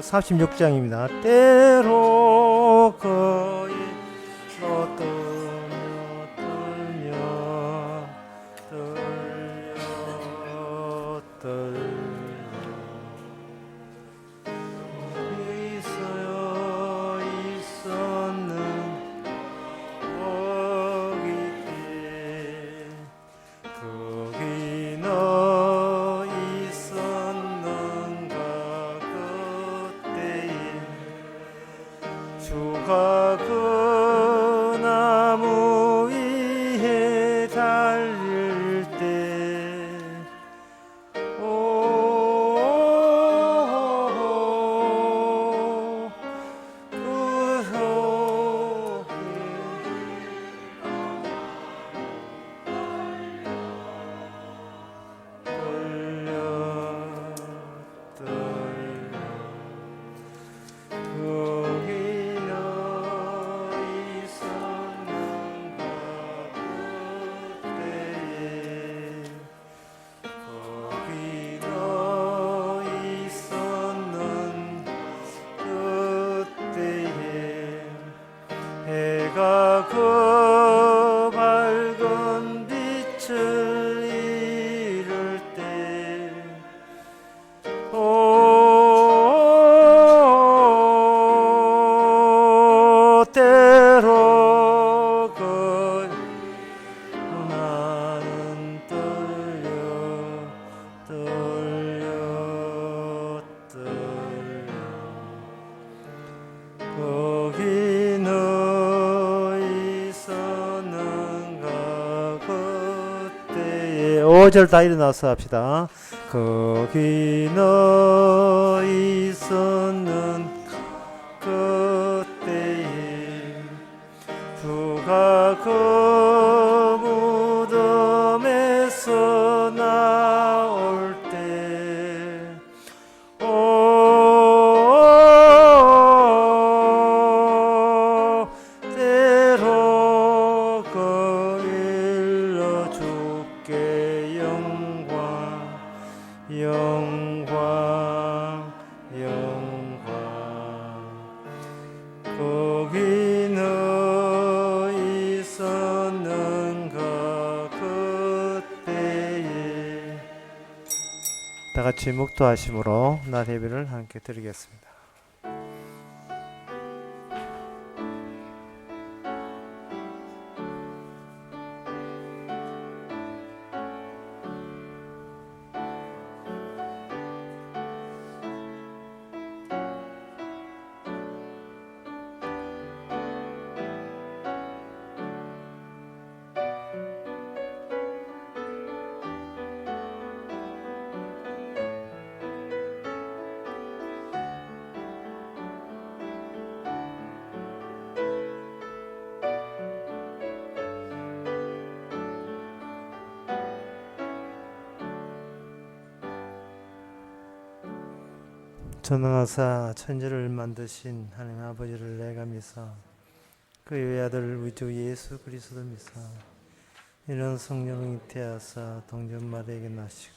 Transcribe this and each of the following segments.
36장입니다. 때로 거의 떨며 떨려 있어요 있었는 거기 너 있었는가 그때에 주가 그 나무 위에 달릴 때 해가 그 밝은 빛을 잃을 때 때로 그 나는 떨려 거기 너 있었는가 그때에 5절 다 일어나서 합시다. 거기 너 있었는 그때에 주가 그 무덤에서 나올 때 때로 그 일러 주께 영광 거기 너 있었는가 그때에 다 같이 묵도하심으로 나 예배를 함께 드리겠습니다. 전능하사 천지를 만드신 하나님 아버지를 내가 믿사 그 외아들 우리 주 예수 그리스도를 믿사 이런 성령이 태하사 동전 마리아에게 나시고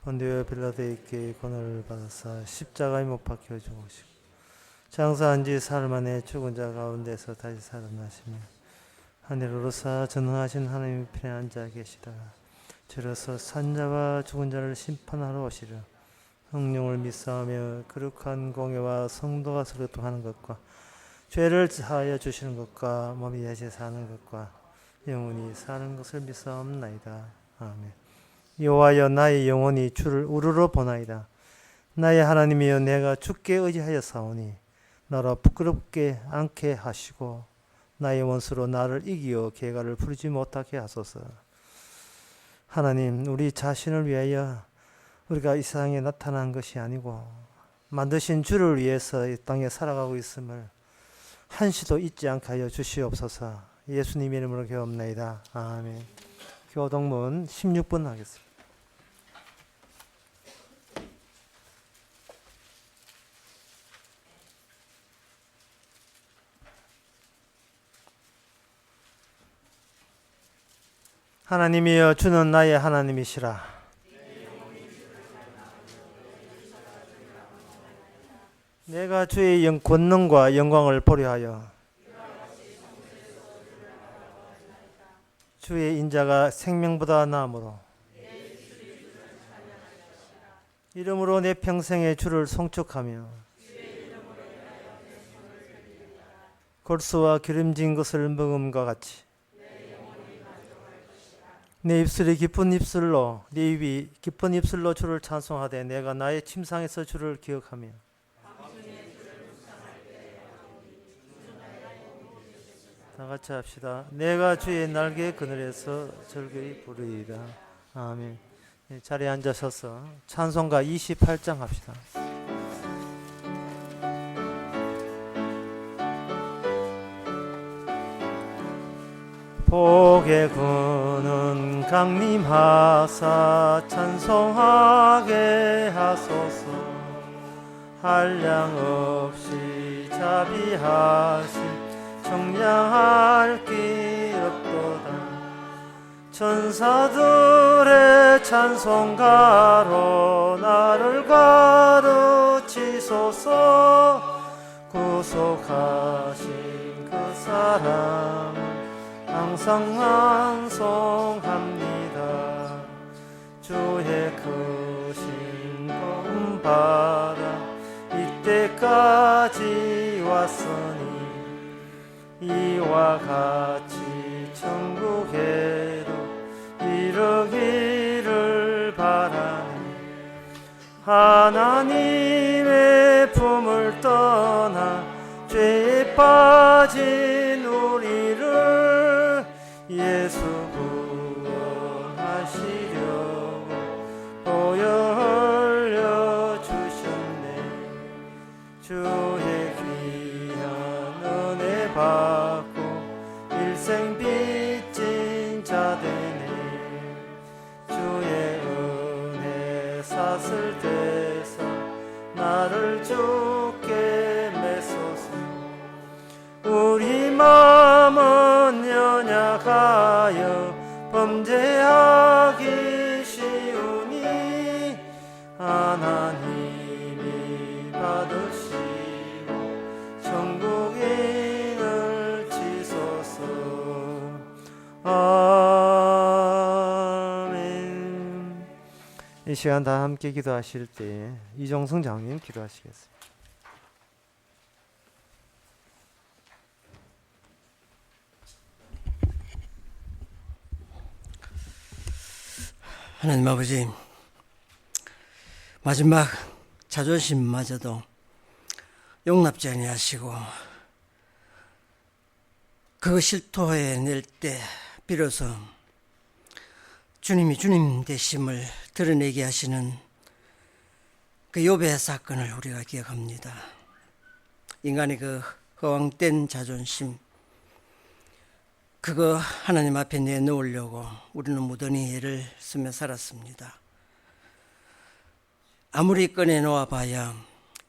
본디오 빌라도에게 권한을 받아사 십자가에 못 박혀 죽으시고 장사한 지 사흘 만에 죽은 자 가운데서 다시 살아나시며 하늘로 오르사 전능하신 하나님의 편에 앉아 계시다가 저로서 산자와 죽은 자를 심판하러 오시려 성령을 믿사하며 거룩한 공예와 성도가 서로 통하는 것과 죄를 사하여 주시는 것과 몸이 다시 사는 것과 영원히 사는 것을 믿사옵나이다. 아멘. 여호와여 나의 영혼이 주를 우러러 보나이다. 나의 하나님이여 내가 주께 의지하여 사오니 나라 부끄럽게 않게 하시고 나의 원수로 나를 이기어 계가를 부르지 못하게 하소서. 하나님 우리 자신을 위하여 우리가 이 세상에 나타난 것이 아니고 만드신 주를 위해서 이 땅에 살아가고 있음을 한시도 잊지 않게 하여 주시옵소서. 예수님의 이름으로 기도합나이다. 아멘. 교동문 16분 하겠습니다. 하나님이여 주는 나의 하나님이시라. 내가 주의 권능과 영광을 보려 하여 주의 인자가 생명보다 나으므로 이름으로 내 평생에 주를 송축하며 골수와 기름진 것을 먹음과 같이 내 입술이 기쁜 입술로 내 입이 기쁜 입술로 주를 찬송하되 내가 나의 침상에서 주를 기억하며 다 같이 합시다. 내가 주의 날개 그늘에서 즐거이 부르리라. 아멘. 자리에 앉으셔서 찬송가 28장 합시다. 복의 구는 강림하사 찬송하게 하소서. 한량 없이 자비하신 청량할 길 없도다. 천사들의 찬송가로 나를 가르치소서. 구속하신 그 사랑 항상 찬송합니다. 주의 크신 구원받아 이때까지 왔으니 이와 같이 천국에도 이르기를 바라네. 하나님의 품을 떠나 죄에 빠진 우리를 예수 구원하시려고 보여 흘려주셨네. 주의 귀한 은혜 받고 일생 빚진 자 되네. 주의 은혜 샀을 때서 나를 주께 메소서. 우리 마음은 연약하여 범죄하기 쉬우니 하나님이 받으시고 천국인을 치소서. 아멘. 이 시간 다 함께 기도하실 때 이종성 장님 기도하시겠습니다. 하나님 아버지, 마지막 자존심마저도 용납지 아니하시고 그거 실토해 낼 때 비로소 주님이 주님 되심을 드러내게 하시는 그 욥의 사건을 우리가 기억합니다. 인간의 그 허황된 자존심, 그거 하나님 앞에 내놓으려고 우리는 무던히 애를 쓰며 살았습니다. 아무리 꺼내놓아 봐야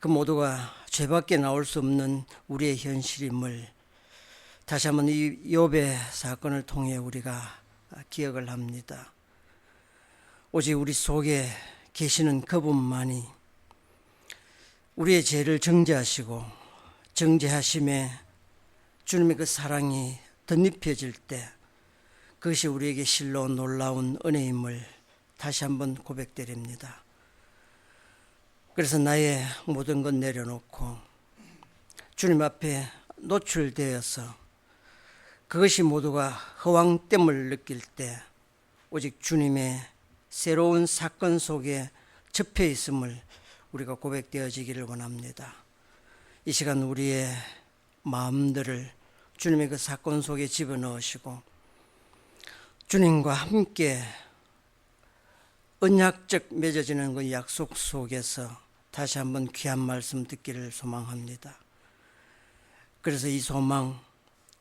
그 모두가 죄밖에 나올 수 없는 우리의 현실임을 다시 한번 이 욥의 사건을 통해 우리가 기억을 합니다. 오직 우리 속에 계시는 그분만이 우리의 죄를 정죄하시고 정죄하심에 주님의 그 사랑이 덧입혀질 때 그것이 우리에게 실로 놀라운 은혜임을 다시 한번 고백드립니다. 그래서 나의 모든 것 내려놓고 주님 앞에 노출되어서 그것이 모두가 허황됨을 느낄 때 오직 주님의 새로운 사건 속에 접해 있음을 우리가 고백되어지기를 원합니다. 이 시간 우리의 마음들을 주님의 그 사건 속에 집어넣으시고 주님과 함께 언약적 맺어지는 그 약속 속에서 다시 한번 귀한 말씀 듣기를 소망합니다. 그래서 이 소망,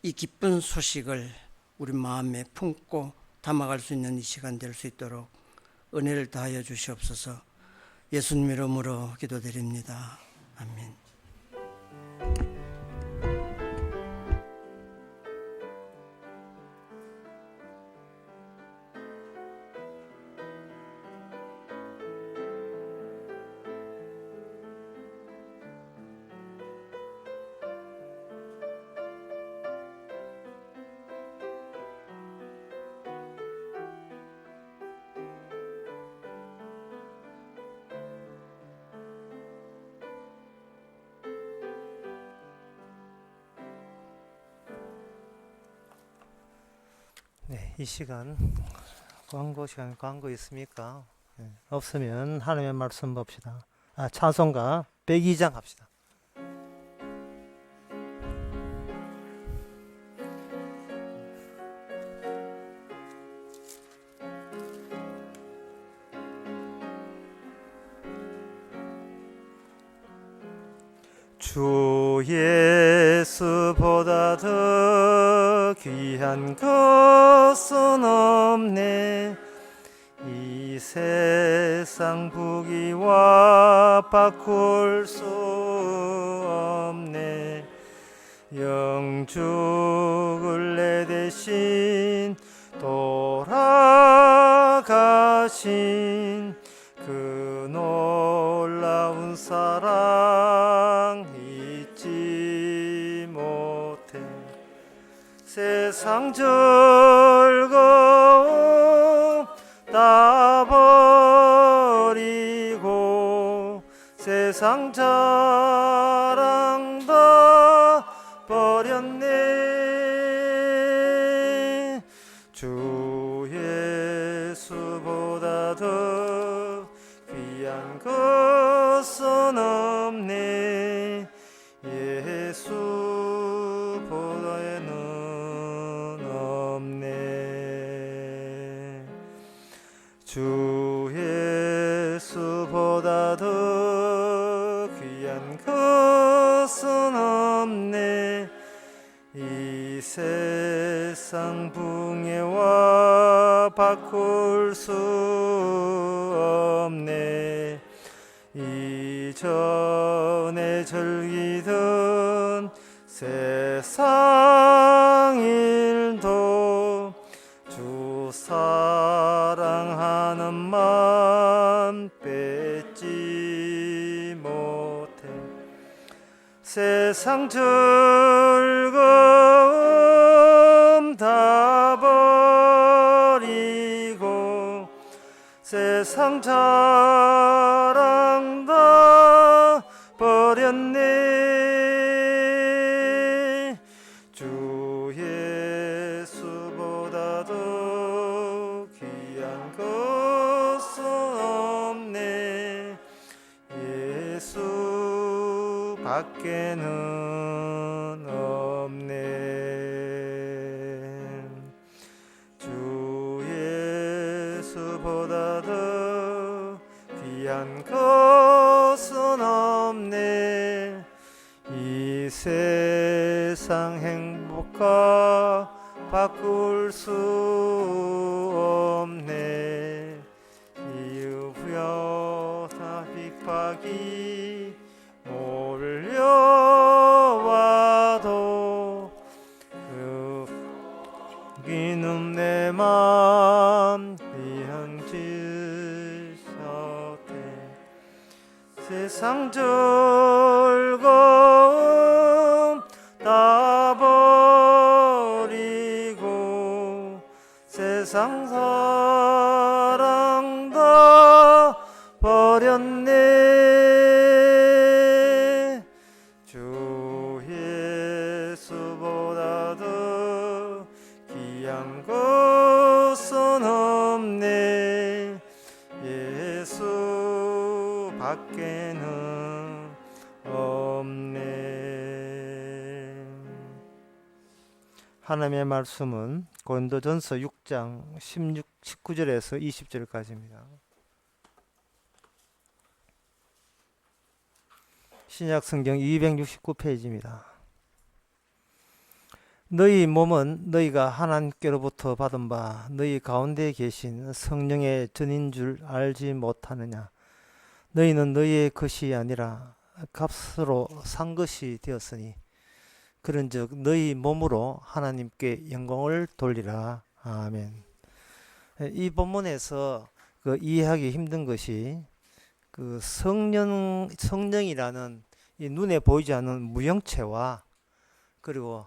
이 기쁜 소식을 우리 마음에 품고 담아갈 수 있는 이 시간 될 수 있도록 은혜를 다하여 주시옵소서. 예수님 이름으로 기도드립니다. 아멘. 네, 이 시간 광고 있습니까? 네, 없으면 하나님의 말씀 봅시다. 찬송가 102장 합시다. 주 예수보다 더 귀한 것은 없네. 이 세상 부귀와 바꿀 수 없네. 영죽을 내 대신 돌아가신 그 놀라운 사랑 잊지 못해. 세상 즐거움 다 버리고 세상 자랑 다 버렸네. 주 예수보다 더 귀한 것은 없네. 예수보다는 없네. 주 예수보다 더 귀한 것은 없네. 이 세상 풍요와 바꿀 수 없네. 이전에 즐기던 세상 일도 주 사랑하는 마음 뺏지 못해. 세상 즐거움 다 버리고 세상 자랑 다 버렸네. 주 예수보다 더 귀한 것은 없네. 예수 밖에는 없네. 주 예수보다 더 귀한 것은 없네. 이 세상 행복과 바꿀 수 없네. 이유부여다 핍박이 몰려와도 여기는 내 맘 이현지셨대. 세상 즐거움 다 버리고 세상 사랑 다 버렸네. 주 예수보다 더 귀한 것은 없네. 예수 밖에는 없네. 하나님의 말씀은 고린도전서 6장 19절에서 20절까지입니다. 신약 성경 269페이지입니다. 너희 몸은 너희가 하나님께로부터 받은 바 너희 가운데 계신 성령의 전인 줄 알지 못하느냐. 너희는 너희의 것이 아니라 값으로 산 것이 되었으니 그런즉 너희 몸으로 하나님께 영광을 돌리라. 아멘. 이 본문에서 이해하기 힘든 것이 성령이라는 이 눈에 보이지 않는 무형체와 그리고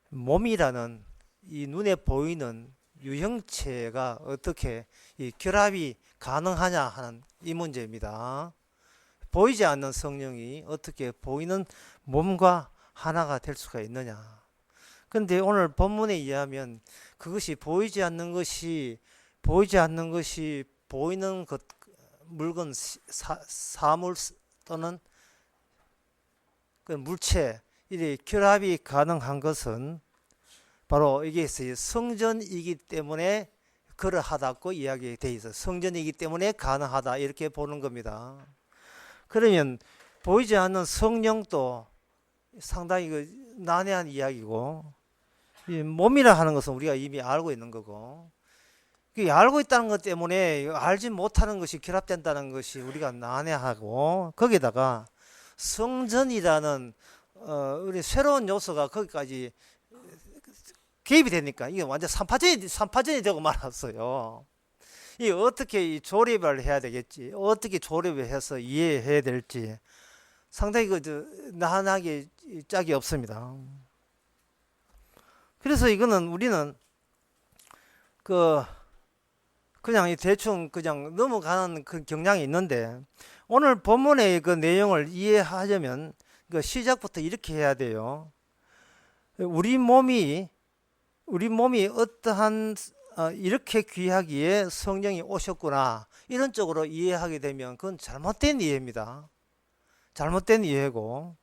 몸이라는 이 눈에 보이는 유형체가 어떻게 이 결합이 가능하냐 하는 이 문제입니다. 보이지 않는 성령이 어떻게 보이는 몸과 하나가 될 수가 있느냐. 근데 오늘 본문에 의하면 그것이 보이지 않는 것이 보이는 것, 물건, 사물 또는 그 물체, 이 결합이 가능한 것은 바로 이게 성전이기 때문에 그러하다고 이야기되어 있어요. 성전이기 때문에 가능하다 이렇게 보는 겁니다. 그러면 보이지 않는 성령도 상당히 난해한 이야기고, 이 몸이라 하는 것은 우리가 이미 알고 있는 거고, 알고 있다는 것 때문에 알지 못하는 것이 결합된다는 것이 우리가 난해하고, 거기다가 성전이라는 우리 새로운 요소가 거기까지 개입이 되니까 이게 완전 삼파전이 되고 말았어요. 이 어떻게 조립을 해야 되겠지, 어떻게 조립을 해서 이해해야 될지 상당히 난하게 짝이 없습니다. 그래서 이거는 우리는 그냥 대충 그냥 넘어가는 그 경향이 있는데, 오늘 본문의 그 내용을 이해하려면 그 시작부터 이렇게 해야 돼요. 우리 몸이 어떠한 이렇게 귀하기에 성령이 오셨구나, 이런 쪽으로 이해하게 되면 그건 잘못된 이해입니다. 잘못된 이해고,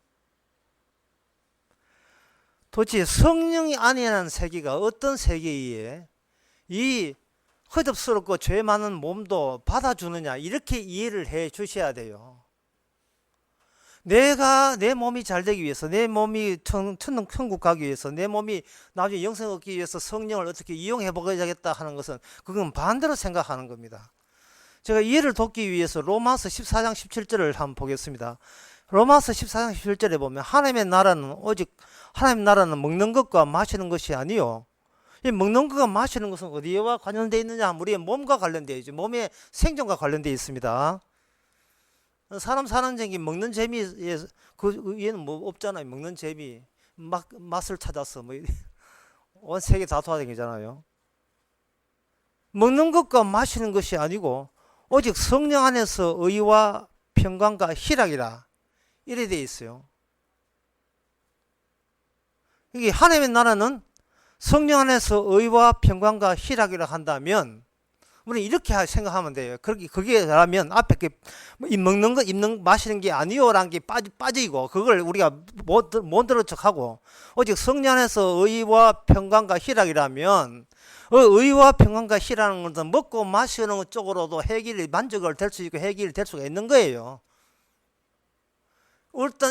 도대체 성령이 아니라는 세계가 어떤 세계이기에 이 허접스럽고 죄 많은 몸도 받아주느냐, 이렇게 이해를 해 주셔야 돼요. 내가 내 몸이 잘 되기 위해서, 내 몸이 천국 가기 위해서, 내 몸이 나중에 영생 얻기 위해서 성령을 어떻게 이용해 보겠다 하는 것은 그건 반대로 생각하는 겁니다. 제가 이해를 돕기 위해서 로마서 14장 17절을 한번 보겠습니다. 로마서 14장 17절에 보면 하나님의 나라는 먹는 것과 마시는 것이 아니요, 이 먹는 것과 마시는 것은 어디와 관련되어 있느냐? 우리의 몸과 관련되어 있죠. 몸의 생존과 관련되어 있습니다. 사람 사는 재미, 먹는 재미에 그 얘는 뭐 없잖아요. 먹는 재미, 맛을 찾아서 온 세계 다 돌아다니잖아요. 먹는 것과 마시는 것이 아니고 오직 성령 안에서 의와 평강과 희락이라, 이래 되어 있어요. 이게 하나님의 나라는 성령 안에서 의와 평강과 희락이라 한다면 우리는 이렇게 생각하면 돼요. 그게라면 앞에 먹는 거, 마시는 게 아니요라는 게 빠지고, 그걸 우리가 못 들은 척하고, 오직 성령 안에서 의와 평강과 희락이라면, 의와 평강과 희락이라는 것은 먹고 마시는 쪽으로도 만족을 될 수 있고 해결이 될 수가 있는 거예요.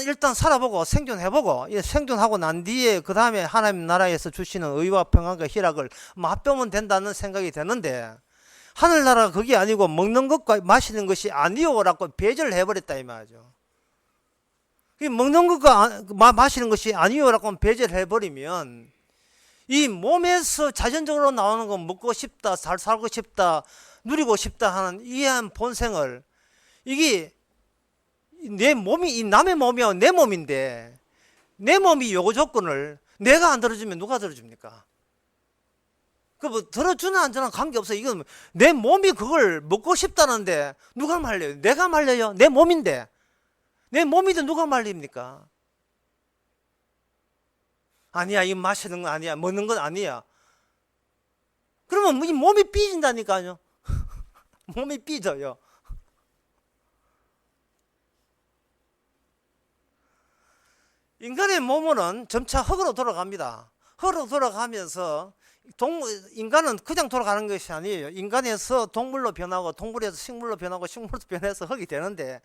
일단 살아보고 생존해보고, 생존하고 난 뒤에 그 다음에 하나님 나라에서 주시는 의와 평안과 희락을 맛보면 된다는 생각이 되는데, 하늘나라가 그게 아니고 먹는 것과 마시는 것이 아니오라고 배제를 해버렸다 이 말이죠. 먹는 것과 마시는 것이 아니오라고 배제를 해버리면 이 몸에서 자연적으로 나오는 거, 먹고 싶다, 잘 살고 싶다, 누리고 싶다 하는 이한 본성을, 이게 내 몸이 남의 몸이야 내 몸인데, 내 몸이 요구 조건을 내가 안 들어주면 누가 들어줍니까? 들어주는 안 주는 관계없어. 이건 내 몸이 그걸 먹고 싶다는데 누가 말려요? 내가 말려요? 내 몸인데. 내 몸인데 누가 말립니까? 아니야, 이 마시는 건 아니야, 먹는 건 아니야. 그러면 이 몸이 삐진다니까요. 몸이 삐져요. 인간의 몸은 점차 흙으로 돌아갑니다. 흙으로 돌아가면서 인간은 그냥 돌아가는 것이 아니에요. 인간에서 동물로 변하고, 동물에서 식물로 변하고, 식물로 변해서 흙이 되는데,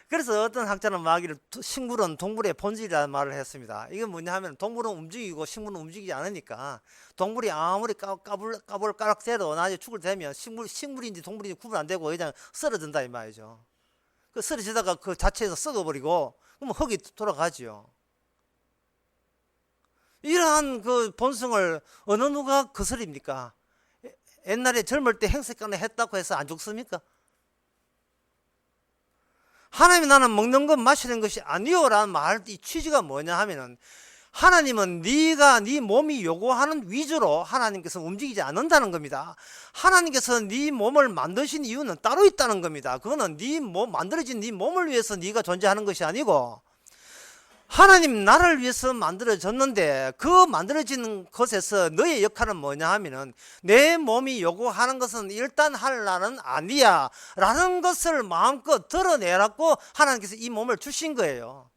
그래서 어떤 학자는 말하기를 식물은 동물의 본질이라는 말을 했습니다. 이게 뭐냐 하면 동물은 움직이고 식물은 움직이지 않으니까, 동물이 아무리 까불까락대도 나중에 죽을 되면 식물인지 동물인지 구분 안 되고 그냥 쓰러진다 이 말이죠. 쓰러지다가 그 자체에서 썩어버리고 그러면 흙이 돌아가지요. 이러한 그 본성을 어느 누가 거스립니까? 옛날에 젊을 때 행색간에 했다고 해서 안 죽습니까? 하나님이 나는 먹는 것 마시는 것이 아니요라는 말, 이 취지가 뭐냐 하면은, 하나님은 네 몸이 요구하는 위주로 하나님께서 움직이지 않는다는 겁니다. 하나님께서 네 몸을 만드신 이유는 따로 있다는 겁니다. 그거는 만들어진 네 몸을 위해서 네가 존재하는 것이 아니고, 하나님 나라를 위해서 만들어졌는데 그 만들어지는 것에서 너의 역할은 뭐냐 하면은 내 몸이 요구하는 것은 일단 할 날은 아니야 라는 것을 마음껏 드러내라고 하나님께서 이 몸을 주신 거예요.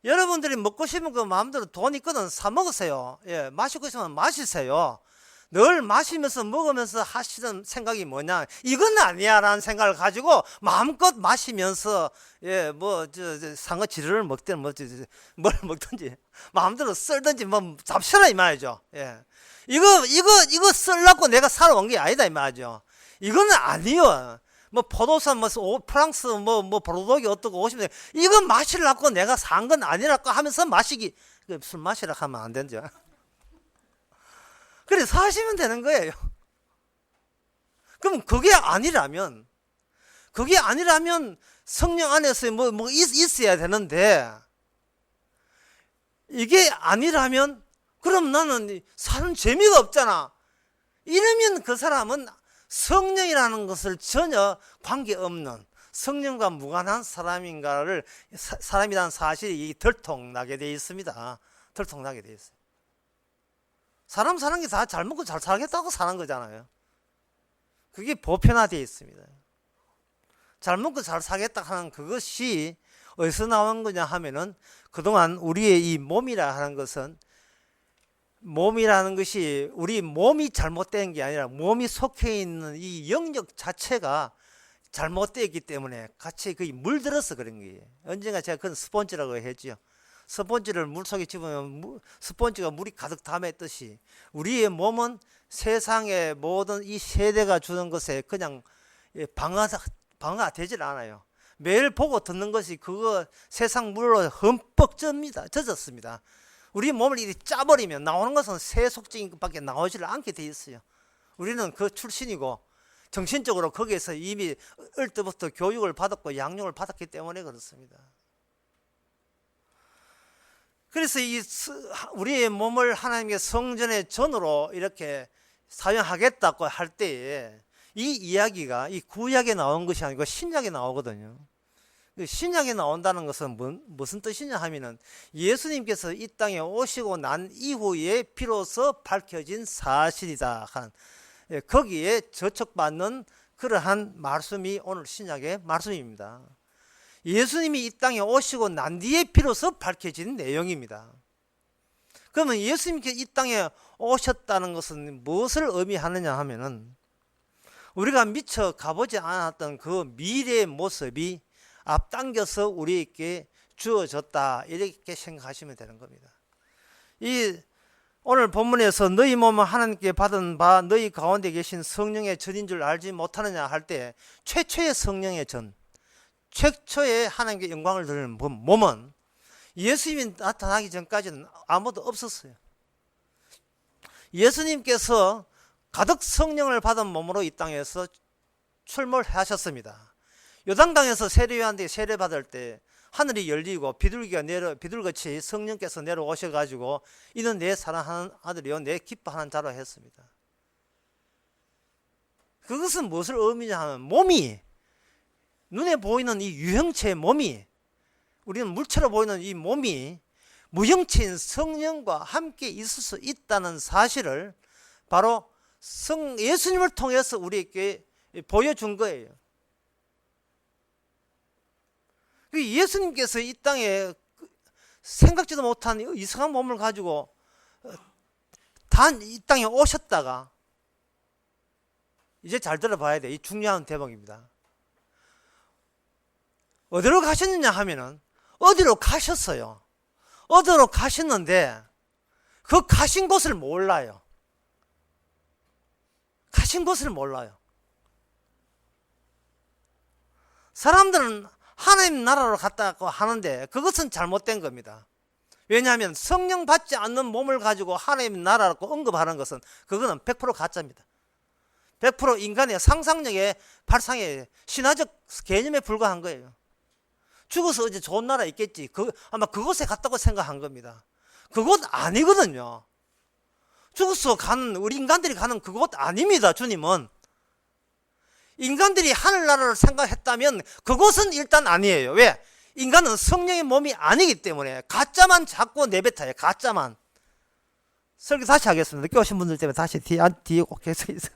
여러분들이 먹고 싶은 거 마음대로 돈 있거든 사 먹으세요. 예, 마시고 싶으면 마시세요. 늘 마시면서 먹으면서 하시는 생각이 뭐냐, 이건 아니야 라는 생각을 가지고 마음껏 마시면서 상어 지르를 먹든 뭘 먹든지 마음대로 썰든지 뭐 잡셔라 이 말이죠. 예. 이거 썰라고 내가 살아온 게 아니다 이 말이죠. 이거는 아니요. 뭐 포도산 프랑스 보르도기 어떻고 50년 이거 마시려고 내가 산 건 아니라고 하면서 마시기, 술 마시라 하면 안 되죠. 그래 사시면 되는 거예요. 그럼 그게 아니라면 성령 안에서 있어야 되는데, 이게 아니라면 그럼 나는 사는 재미가 없잖아. 이러면 그 사람은 성령이라는 것을 전혀 관계없는 성령과 무관한 사람이라는 사실이 들통나게 되어 있습니다. 들통나게 되어 있어요. 사람 사는 게 다 잘 먹고 잘 살겠다고 사는 거잖아요. 그게 보편화되어 있습니다. 잘 먹고 잘 살겠다 하는 그것이 어디서 나온 거냐 하면은, 그동안 우리의 이 몸이라는 것이 우리 몸이 잘못된 게 아니라 몸이 속해 있는 이 영역 자체가 잘못되어 있기 때문에 같이 거의 물들어서 그런 거예요. 언젠가 제가 그건 스폰지라고 했죠. 스폰지를 물속에 집으면 스폰지가 물이 가득 담았듯이 우리의 몸은 세상의 모든 이 세대가 주는 것에 그냥 방어가 되질 않아요. 매일 보고 듣는 것이 그거 세상 물로 흠뻑 젖었습니다. 우리 몸을 이렇게 짜버리면 나오는 것은 세속적인 것밖에 나오질 않게 돼 있어요. 우리는 그 출신이고 정신적으로 거기에서 이미 어릴 때부터 교육을 받았고 양육을 받았기 때문에 그렇습니다. 그래서 우리의 몸을 하나님의 성전의 전으로 이렇게 사용하겠다고 할 때에 이 이야기가 이 구약에 나온 것이 아니고 신약에 나오거든요. 신약에 나온다는 것은 무슨 뜻이냐 하면은 예수님께서 이 땅에 오시고 난 이후에 비로소 밝혀진 사실이다 하는, 거기에 저촉받는 그러한 말씀이 오늘 신약의 말씀입니다. 예수님이 이 땅에 오시고 난 뒤에 비로소 밝혀진 내용입니다. 그러면 예수님께서 이 땅에 오셨다는 것은 무엇을 의미하느냐 하면은, 우리가 미처 가보지 않았던 그 미래의 모습이 앞당겨서 우리에게 주어졌다, 이렇게 생각하시면 되는 겁니다. 이 오늘 본문에서 너희 몸은 하나님께 받은 바 너희 가운데 계신 성령의 전인 줄 알지 못하느냐 할 때, 최초의 성령의 전, 최초의 하나님께 영광을 드리는 몸은 예수님이 나타나기 전까지는 아무도 없었어요. 예수님께서 가득 성령을 받은 몸으로 이 땅에서 출몰하셨습니다. 요단강에서 세례요한에게 세례받을 때 하늘이 열리고 비둘기같이 성령께서 내려오셔가지고 이는 내 사랑하는 아들이요 내 기뻐하는 자로 했습니다. 그것은 무엇을 의미하냐 하면, 몸이, 눈에 보이는 이 유형체의 몸이, 우리는 물체로 보이는 이 몸이 무형체인 성령과 함께 있을 수 있다는 사실을 바로 예수님을 통해서 우리에게 보여준 거예요. 예수님께서 이 땅에 생각지도 못한 이상한 몸을 가지고 이 땅에 오셨다가, 이제 잘 들어봐야 돼. 이 중요한 대목입니다. 어디로 가셨느냐 하면은, 어디로 가셨어요. 어디로 가셨는데 그 가신 곳을 몰라요. 가신 곳을 몰라요. 사람들은 하나님 나라로 갔다고 하는데 그것은 잘못된 겁니다. 왜냐하면 성령 받지 않는 몸을 가지고 하나님 나라라고 언급하는 것은 그거는 100% 가짜입니다. 100% 인간의 상상력의 발상의 신화적 개념에 불과한 거예요. 죽어서 어제 좋은 나라 있겠지, 아마 그곳에 갔다고 생각한 겁니다. 그곳 아니거든요. 죽어서 가는, 우리 인간들이 가는 그곳 아닙니다. 주님은 인간들이 하늘나라를 생각했다면 그곳은 일단 아니에요. 왜? 인간은 성령의 몸이 아니기 때문에 가짜만 자꾸 내뱉어요. 가짜만. 설교 다시 하겠습니다. 늦게 오신 분들 때문에 다시 뒤에 꼭 계속 있어요.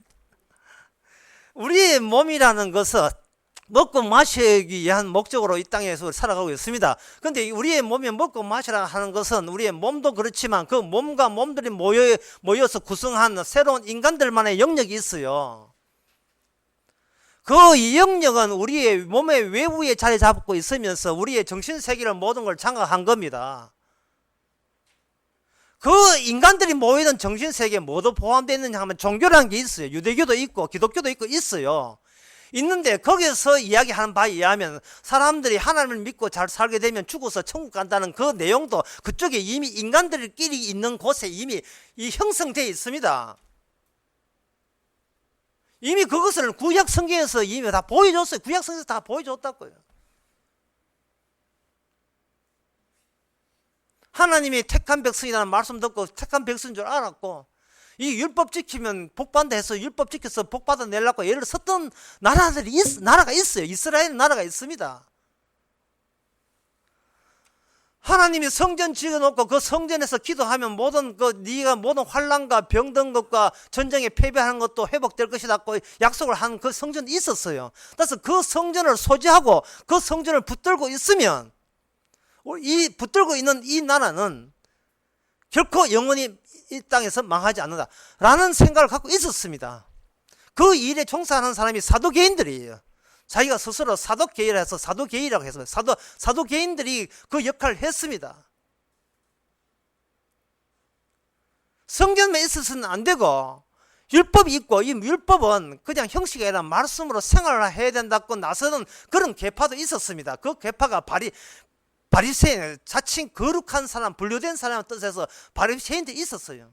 우리의 몸이라는 것은 먹고 마시기 위한 목적으로 이 땅에서 살아가고 있습니다. 그런데 우리의 몸이 먹고 마시라 하는 것은 우리의 몸도 그렇지만 그 몸과 몸들이 모여서 구성한 새로운 인간들만의 영역이 있어요. 그 영역은 우리의 몸의 외부에 자리 잡고 있으면서 우리의 정신세계를 모든 걸 장악한 겁니다. 그 인간들이 모이던 정신세계에 뭐도 포함되어 있느냐 하면 종교라는 게 있어요. 유대교도 있고 기독교도 있고 있어요. 있는데 거기서 이야기하는 바에 의하면 사람들이 하나님을 믿고 잘 살게 되면 죽어서 천국 간다는 그 내용도 그쪽에 이미 인간들끼리 있는 곳에 이미 형성되어 있습니다. 이미 그것을 구약 성경에서 이미 다 보여줬어요. 구약 성경에서 다 보여줬다고요. 하나님이 택한 백성이라는 말씀 듣고 택한 백성인 줄 알았고 이 율법 지키면 복받는다 해서 율법 지켜서 복받아 내려고 예를 섰던 나라가 있어요. 이스라엘 나라가 있습니다. 하나님이 성전 지어놓고 그 성전에서 기도하면 모든 네가 모든 환난과 병든 것과 전쟁에 패배하는 것도 회복될 것이라고 약속을 한 그 성전이 있었어요. 그래서 그 성전을 소지하고 그 성전을 붙들고 있으면 이 붙들고 있는 이 나라는 결코 영원히 이 땅에서 망하지 않는다 라는 생각을 갖고 있었습니다. 그 일에 종사하는 사람이 사도개인들이에요. 자기가 스스로 사도개인이라 해서 사도개인이라고 해서 사도개인들이 그 역할을 했습니다. 성전만 있어서는 안 되고 율법이 있고 이 율법은 그냥 형식이 아니라 말씀으로 생활을 해야 된다고 나서는 그런 계파도 있었습니다. 그 계파가 바리새인, 자칭 거룩한 사람, 분류된 사람의 뜻에서 바리새인들이 있었어요.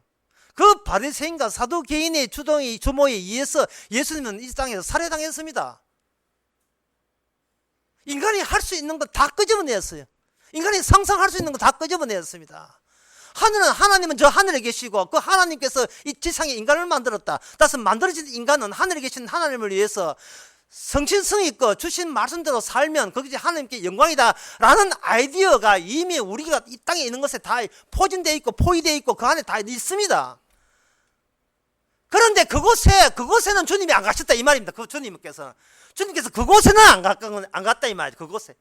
그 바리새인과 사두개인의 주모에 의해서 예수님은 이 땅에서 살해당했습니다. 인간이 할 수 있는 거 다 끄집어내었어요. 인간이 상상할 수 있는 거 다 끄집어내었습니다. 하나님은 저 하늘에 계시고 그 하나님께서 이 지상에 인간을 만들었다. 따라서 만들어진 인간은 하늘에 계신 하나님을 위해서 성신성 있고 주신 말씀대로 살면 그것이 하나님께 영광이다 라는 아이디어가 이미 우리가 이 땅에 있는 것에 다 포진되어 있고 포위되어 있고 그 안에 다 있습니다. 그런데 그곳에는 주님이 안 가셨다 이 말입니다. 그 주님께서 그곳에는 안 갔다 이 말이죠. 그곳에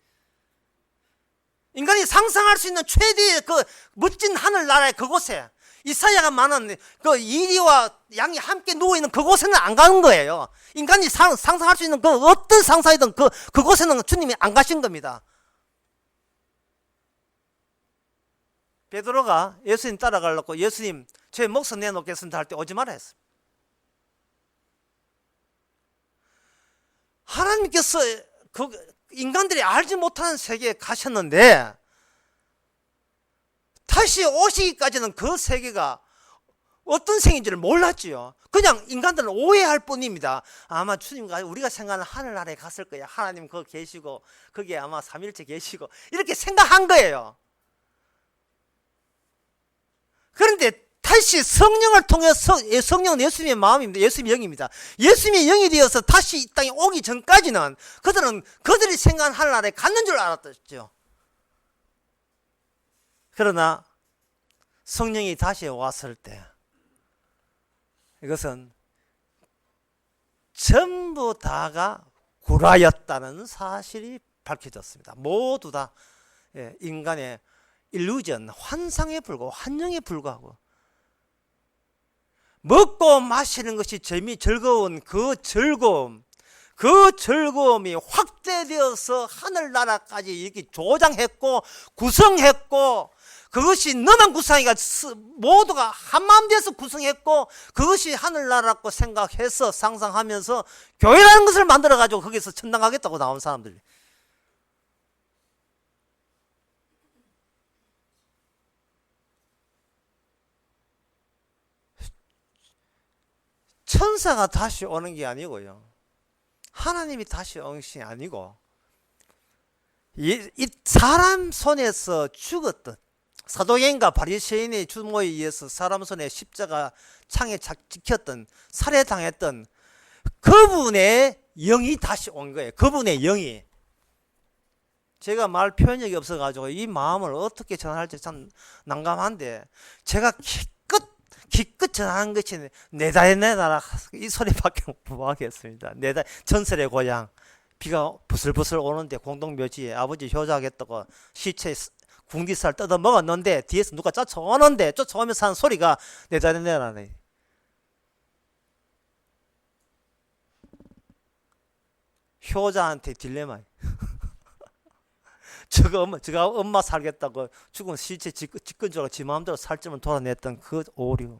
인간이 상상할 수 있는 최대의 그 멋진 하늘나라의 그곳에 이사야가 말하는 그 이리와 양이 함께 누워있는 그곳에는 안 가는 거예요. 인간이 상상할 수 있는 그 어떤 상상이든 그곳에는 주님이 안 가신 겁니다. 베드로가 예수님 따라가려고 예수님 제 목숨 내놓겠습니다 할 때 오지 마라 했습니다. 하나님께서 그 인간들이 알지 못하는 세계에 가셨는데 다시 오시기까지는 그 세계가 어떤 세계인지를 몰랐지요. 그냥 인간들은 오해할 뿐입니다. 아마 주님과 우리가 생각하는 하늘나라에 갔을 거야. 하나님 거기 계시고 거기에 아마 삼일째 계시고 이렇게 생각한 거예요. 그런데 다시 성령을 통해서 성령은 예수님의 마음입니다. 예수님의 영입니다. 예수님의 영이 되어서 다시 이 땅에 오기 전까지는 그들이 생각한 하늘나라에 갔는 줄 알았죠. 그러나 성령이 다시 왔을 때 이것은 전부 다가 구라였다는 사실이 밝혀졌습니다. 모두 다 인간의 일루전, 환상에 불과하고 환영에 불과하고 먹고 마시는 것이 즐거운 그 즐거움이 확대되어서 하늘나라까지 이렇게 조장했고 구성했고 그것이 너만 구성이가 모두가 한마음 돼서 구성했고 그것이 하늘나라라고 생각해서 상상하면서 교회라는 것을 만들어가지고 거기서 천당 가겠다고 나온 사람들이 천사가 다시 오는 게 아니고요. 하나님이 다시 오는 것이 아니고 이 사람 손에서 죽었던 사도개인과 바리새인의 주모에 의해서 사람 손에 십자가 창에 찍혔던 살해당했던 그분의 영이 다시 온 거예요. 그분의 영이. 제가 말 표현력이 없어가지고 이 마음을 어떻게 전할지 참 난감한데, 제가 기껏 전하는 것이 내 나라 이 소리밖에 못 하겠습니다. 전설의 고향, 비가 부슬부슬 오는데 공동묘지에 아버지 효자하겠다고 시체 군기살 뜯어 먹었는데 뒤에서 누가 쫓아오면서 하는 소리가 내 나라네. 효자한테 딜레마. 저가 엄마 살겠다고 죽은 시체 집근적으로 지 마음대로 살점을 돌아냈던 그 오류.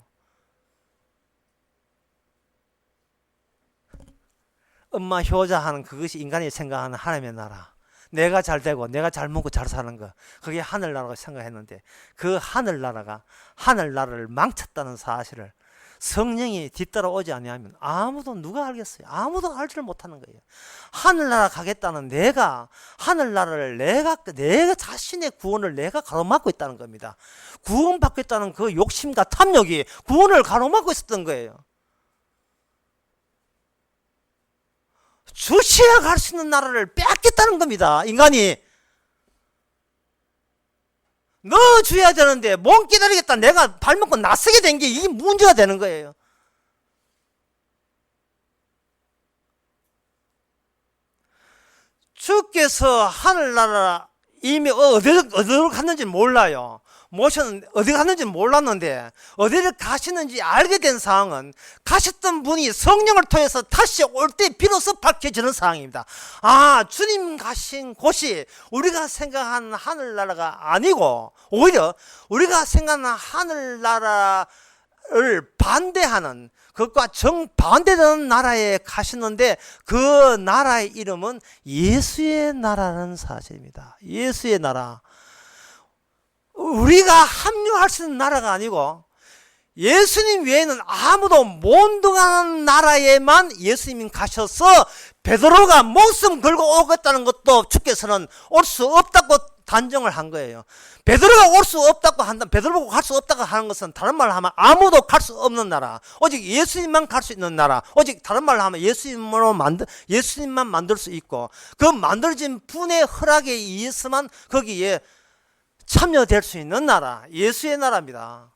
엄마 효자하는 그것이 인간이 생각하는 하나님의 나라. 내가 잘 되고 내가 잘 먹고 잘 사는 거, 그게 하늘나라고 생각했는데 그 하늘나라를 망쳤다는 사실을 성령이 뒤따라오지 아니하면 누가 알겠어요? 아무도 알지를 못하는 거예요. 하늘나라 가겠다는 하늘나라를 내가 자신의 구원을 내가 가로막고 있다는 겁니다. 구원받겠다는 그 욕심과 탐욕이 구원을 가로막고 있었던 거예요. 주셔야 갈 수 있는 나라를 뺏겠다는 겁니다. 인간이 넣어줘야 되는데 못 기다리겠다, 내가 발먹고 나서게 된 게 이게 문제가 되는 거예요. 주께서 하늘나라 이미 어디로 갔는지 몰라요. 어디 갔는지 몰랐는데 어디를 가시는지 알게 된 상황은 가셨던 분이 성령을 통해서 다시 올 때 비로소 밝혀지는 상황입니다. 주님 가신 곳이 우리가 생각하는 하늘나라가 아니고 오히려 우리가 생각하는 하늘나라를 반대하는, 그것과 정반대되는 나라에 가시는데 그 나라의 이름은 예수의 나라라는 사실입니다. 예수의 나라. 우리가 합류할 수 있는 나라가 아니고 예수님 외에는 아무도 못 들어가는 나라에만 예수님이 가셔서 베드로가 목숨 걸고 오겠다는 것도 주께서는 올 수 없다고 단정을 한 거예요. 베드로가 올 수 없다고 베드로 보고 갈 수 없다고 하는 것은 다른 말로 하면 아무도 갈 수 없는 나라, 오직 예수님만 갈 수 있는 나라, 오직 다른 말로 하면 예수님만 만들 수 있고 그 만들어진 분의 허락에 의해서만 거기에 참여될 수 있는 나라, 예수의 나라입니다.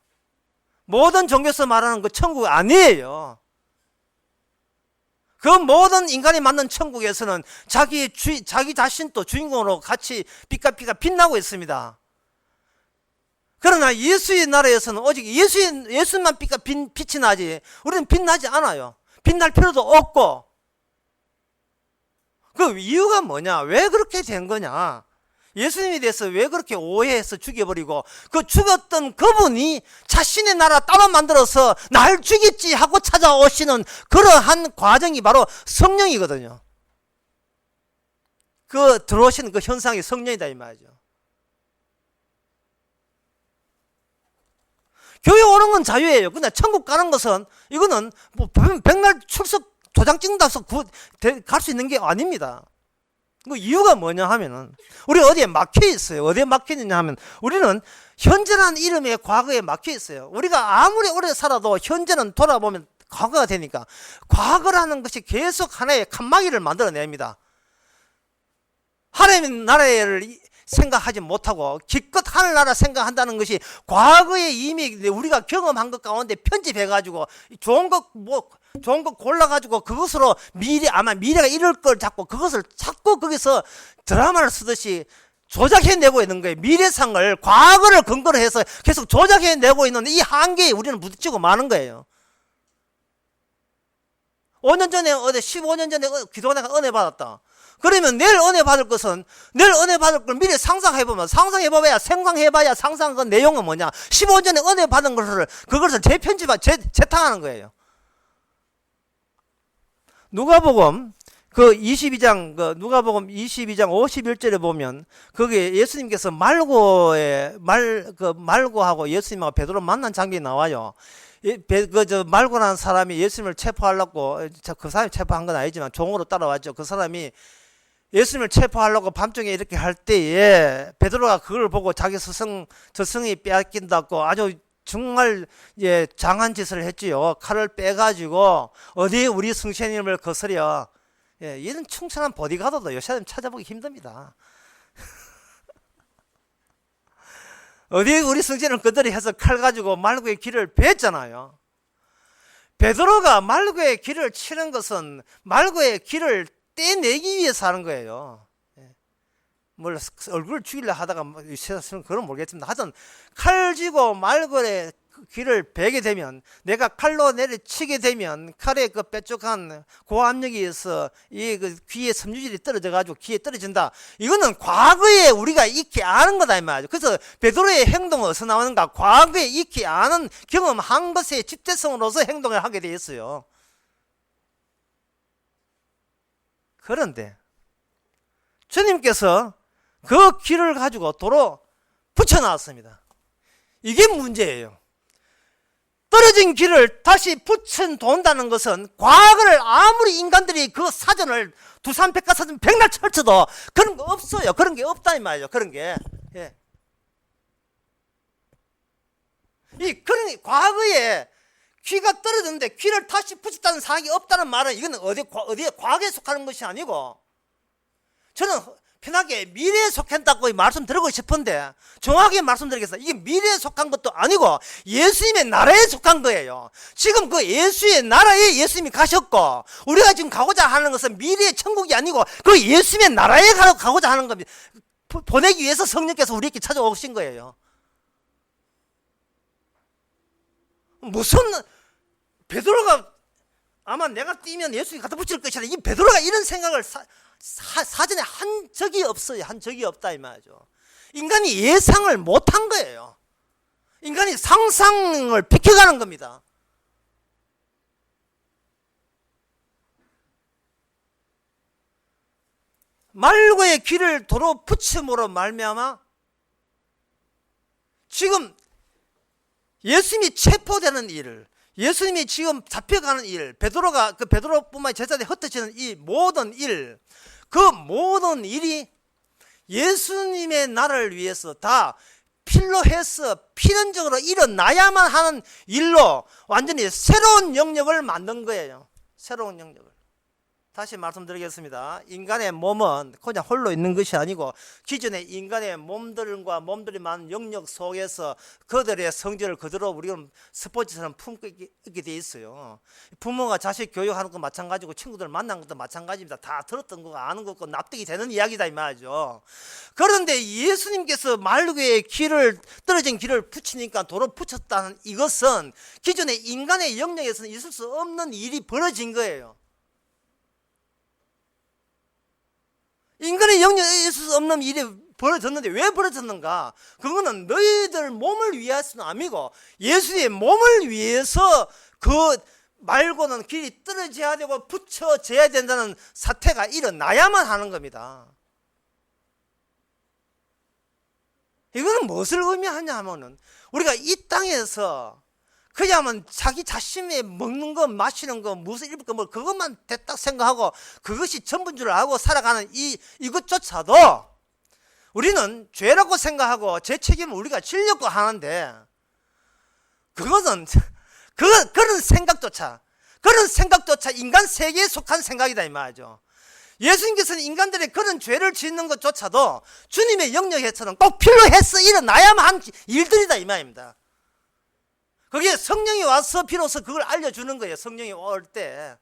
모든 종교에서 말하는 그 천국 아니에요. 그 모든 인간이 만든 천국에서는 자기 자신도 주인공으로 같이 빛과 빛나고 있습니다. 그러나 예수의 나라에서는 오직 예수만 빛이 나지 우리는 빛나지 않아요. 빛날 필요도 없고. 그 이유가 뭐냐? 왜 그렇게 된 거냐? 예수님에 대해서 왜 그렇게 오해해서 죽여버리고 그 죽었던 그분이 자신의 나라 따로 만들어서 날 죽였지 하고 찾아오시는 그러한 과정이 바로 성령이거든요. 그 들어오시는 그 현상이 성령이다 이 말이죠. 교회 오는 건 자유예요. 근데 천국 가는 것은 이거는 뭐 백날 출석 도장 찍는다고 갈 수 있는 게 아닙니다. 그 이유가 뭐냐 하면은 우리 어디에 막혀 있어요. 어디에 막혀 있느냐 하면 우리는 현재라는 이름의 과거에 막혀 있어요. 우리가 아무리 오래 살아도 현재는 돌아보면 과거가 되니까 과거라는 것이 계속 하나의 칸막이를 만들어냅니다. 하나님의 나라를 생각하지 못하고 기껏 하늘나라 생각한다는 것이 과거에 이미 우리가 경험한 것 가운데 편집해가지고 좋은 것 골라가지고 그것으로 미래가 이럴 걸 그것을 자꾸 거기서 드라마를 쓰듯이 조작해내고 있는 거예요. 미래상을 과거를 근거로 해서 계속 조작해내고 있는 이 한계에 우리는 부딪히고 마는 거예요. 5년 전에 15년 전에 기도하다가 은혜 받았다. 그러면 내일 은혜 받을 걸 미리 상상해봐야 상상 그 내용은 뭐냐? 15년 전에 은혜 받은 그것을 재탕하는 거예요. 누가복음 22장 51절에 보면 거기에 예수님께서 말고하고 예수님하고 베드로 만난 장면이 나와요. 말고라는 사람이 예수님을 체포하려고, 그 사람이 체포한 건 아니지만 종으로 따라왔죠. 그 사람이 예수님을 체포하려고 밤중에 이렇게 할 때에 베드로가 그걸 보고 자기 저승이 빼앗긴다고 아주 정말 장한 짓을 했지요. 칼을 빼가지고 어디 우리 성신님을 거스려. 이런 충천한 보디가드도 요새는 찾아보기 힘듭니다. 어디 우리 성전을 그들이 해서 칼 가지고 말고의 길을 베었잖아요. 베드로가 말고의 길을 치는 것은 말고의 길을 떼내기 위해서 하는 거예요. 뭘 얼굴을 죽이려 하다가 세상은 그건 모르겠습니다. 하여튼 칼 쥐고 말고의 길을 베게 되면, 내가 칼로 내리치게 되면 칼의 그 뾰족한 고압력에 의해서 이 그 귀에 섬유질이 떨어져 가지고 귀에 떨어진다. 이거는 과거에 우리가 익히 아는 거다 이 말이죠. 그래서 베드로의 행동은 어디서 나오는가? 과거에 익히 아는 경험한 것의 집대성으로서 행동을 하게 돼 있어요. 그런데 주님께서 그 길을 가지고 도로 붙여놨습니다. 이게 문제예요. 떨어진 길을 다시 붙여놓는다는 것은 과거를 아무리 인간들이 그 사전을 두산백과사전 백날 펼쳐도 그런 거 없어요. 그런 게 없다 이 말이죠. 그런 게. 예. 그런 과거에 귀가 떨어졌는데 귀를 다시 붙였다는 사실이 없다는 말은 이거는 어디에 과거에 속하는 것이 아니고, 저는 편하게 미래에 속한다고 말씀드리고 싶은데 정확하게 말씀드리겠습니다. 이게 미래에 속한 것도 아니고 예수님의 나라에 속한 거예요. 지금 그 예수의 나라에 예수님이 가셨고, 우리가 지금 가고자 하는 것은 미래의 천국이 아니고 그 예수님의 나라에 가고자 하는 겁니다. 보내기 위해서 성령께서 우리에게 찾아오신 거예요. 무슨 베드로가 아마 내가 뛰면 예수님이 갖다 붙일 것이다, 이 베드로가 이런 생각을 사전에 한 적이 없어요. 한 적이 없다 이 말이죠. 인간이 예상을 못한 거예요. 인간이 상상을 비켜가는 겁니다. 말고의 길을 도로 붙임으로 말미암아 지금 예수님이 체포되는 일, 예수님이 지금 잡혀가는 일, 베드로뿐만 제자들이 흩어지는 이 모든 일, 그 모든 일이 예수님의 나라를 위해서 다 필요해서 필연적으로 일어나야만 하는 일로 완전히 새로운 영역을 만든 거예요. 새로운 영역을. 다시 말씀드리겠습니다. 인간의 몸은 그냥 홀로 있는 것이 아니고 기존의 인간의 몸들이 많은 영역 속에서 그들의 성질을 그대로 우리가 스포츠처럼 품고 있게 돼 있어요. 부모가 자식 교육하는 거 마찬가지고 친구들 만난 것도 마찬가지입니다. 다 들었던 거 아는 거고 납득이 되는 이야기다 이 말이죠. 그런데 예수님께서 말고의 떨어진 길을 붙이니까 도로 붙였다는 이것은 기존의 인간의 영역에서는 있을 수 없는 일이 벌어진 거예요. 인간의 영역에 있을 수 없는 일이 벌어졌는데 왜 벌어졌는가? 그거는 너희들 몸을 위해서는 아니고 예수의 몸을 위해서 그 말고는 길이 떨어져야 되고 붙여져야 된다는 사태가 일어나야만 하는 겁니다. 이거는 무엇을 의미하냐 하면은 우리가 이 땅에서 그야만 자기 자신이 먹는 거, 마시는 거, 무슨 입을 거, 뭐 그것만 됐다 생각하고 그것이 전부인 줄 알고 살아가는 이것조차도 우리는 죄라고 생각하고 제 책임을 우리가 지려고 하는데, 그것은 그런 생각조차 인간 세계에 속한 생각이다 이 말이죠. 예수님께서는 인간들의 그런 죄를 짓는 것조차도 주님의 영역에서는 꼭 필요해서 일어나야만 한 일들이다 이 말입니다. 거기에 성령이 와서 비로소 그걸 알려주는 거예요. 성령이 올 때.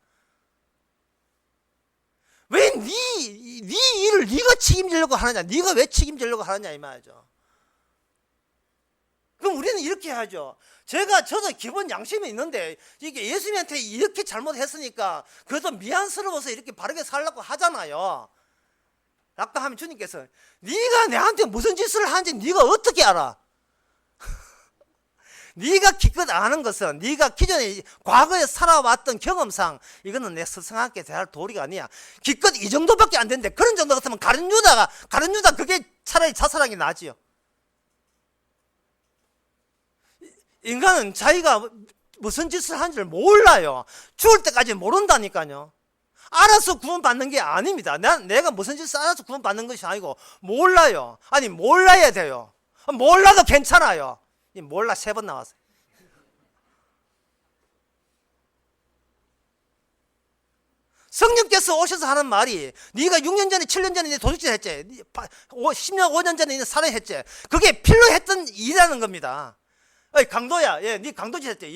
왜 네 일을 네가 책임지려고 하느냐, 네가 왜 책임지려고 하느냐 이 말이죠. 그럼 우리는 이렇게 하죠. 저도 기본 양심이 있는데 이게 예수님한테 이렇게 잘못했으니까 그래도 미안스러워서 이렇게 바르게 살려고 하잖아요. 아까 하면 주님께서 네가 내한테 무슨 짓을 하는지 네가 어떻게 알아? 네가 기껏 아는 것은 네가 기존에 과거에 살아왔던 경험상 이거는 내 스승한테 대할 도리가 아니야. 기껏 이 정도밖에 안 되는데 그런 정도 같으면 가룟 유다 그게 차라리 자살하기 나지요. 인간은 자기가 무슨 짓을 하는지를 몰라요. 죽을 때까지 모른다니까요. 알아서 구원받는 게 아닙니다. 내가 무슨 짓을 알아서 구원받는 것이 아니고 몰라요. 아니 몰라야 돼요. 몰라도 괜찮아요. 몰라 3번 나왔어요. 성령께서 오셔서 하는 말이 네가 6년 전에 7년 전에 도둑질 했지, 10년 5년 전에 살해했지, 그게 필요했던 일이라는 겁니다. 어이 강도야, 네 강도질 했지.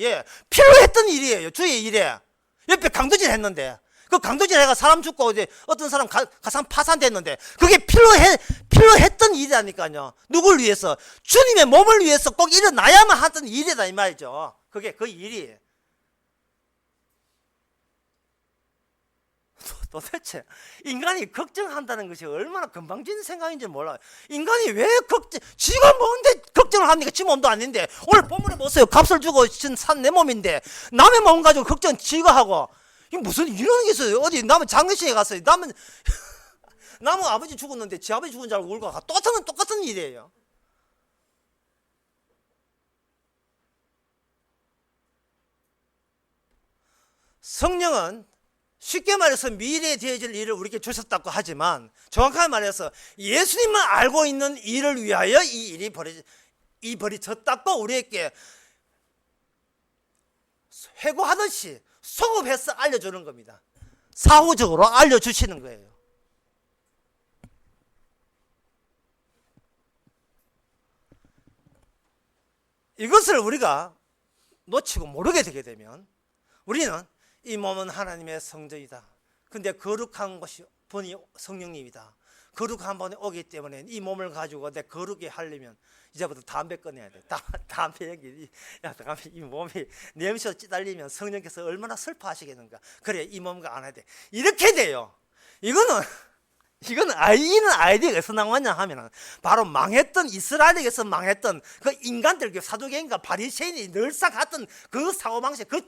필요했던 일이에요. 주의 일에. 옆에 강도질 했는데, 그 강도질 해가 사람 죽고 이제 어떤 사람 가상 파산됐는데, 그게 필요했던 일이라니까요. 누굴 위해서? 주님의 몸을 위해서 꼭 일어나야만 하던 일이다 이 말이죠. 그게 그 일이. 도대체 인간이 걱정한다는 것이 얼마나 건방진 생각인지 몰라요. 인간이 왜 지가 뭔데 걱정을 합니까? 지 몸도 아닌데. 오늘 본문에 보세요. 값을 주고 산 내 몸인데 남의 몸 가지고 걱정 지가 하고. 이게 무슨 이런 게 있어요. 어디 남은 장례식에 갔어요. 남은 아버지 죽었는데 지 아버지 죽은 줄 알고 울고 가. 똑같은 일이에요. 성령은 쉽게 말해서 미래에 되어질 일을 우리에게 주셨다고 하지만, 정확하게 말해서 예수님만 알고 있는 일을 위하여 이 일이 벌어졌다고 우리에게 회고하듯이 소급해서 알려주는 겁니다. 사후적으로 알려주시는 거예요. 이것을 우리가 놓치고 모르게 되게 되면 우리는 이 몸은 하나님의 성전이다. 근데 거룩한 것이 분이 성령님이다. 거룩한 분이 오기 때문에 이 몸을 가지고 내 거룩에 하려면 이제부터 담배 꺼내야 돼. 담배 여기, 이 몸이 냄새로 찌달리면 성령께서 얼마나 슬퍼하시겠는가. 그래, 이 몸과 안 해야 돼. 이렇게 돼요. 이거는 아이디어가 어디서 나왔냐 하면은 바로 망했던 이스라엘에게서 망했던 그 인간들, 그 사두개인과 바리새인이 늘상 갔던 그 사고방식, 그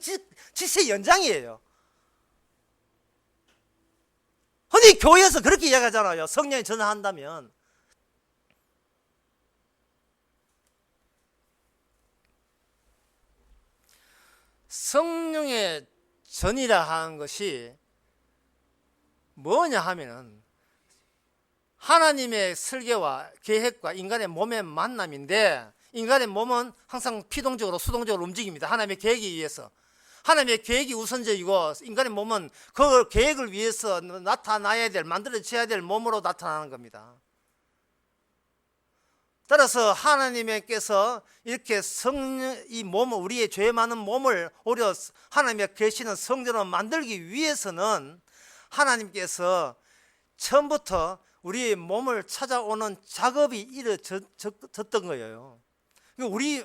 지시의 연장이에요. 흔히 교회에서 그렇게 이야기하잖아요. 성령이 전화한다면. 성령의 전이라 하는 것이 뭐냐 하면은 하나님의 설계와 계획과 인간의 몸의 만남인데, 인간의 몸은 항상 피동적으로 수동적으로 움직입니다. 하나님의 계획에 의해서. 하나님의 계획이 우선적이고 인간의 몸은 그 계획을 위해서 나타나야 될, 만들어져야 될 몸으로 나타나는 겁니다. 따라서 하나님께서 이렇게 이 몸을, 우리의 죄 많은 몸을 오히려 하나님의 계시는 성전으로 만들기 위해서는 하나님께서 처음부터 우리의 몸을 찾아오는 작업이 이루어졌던 거예요. 우리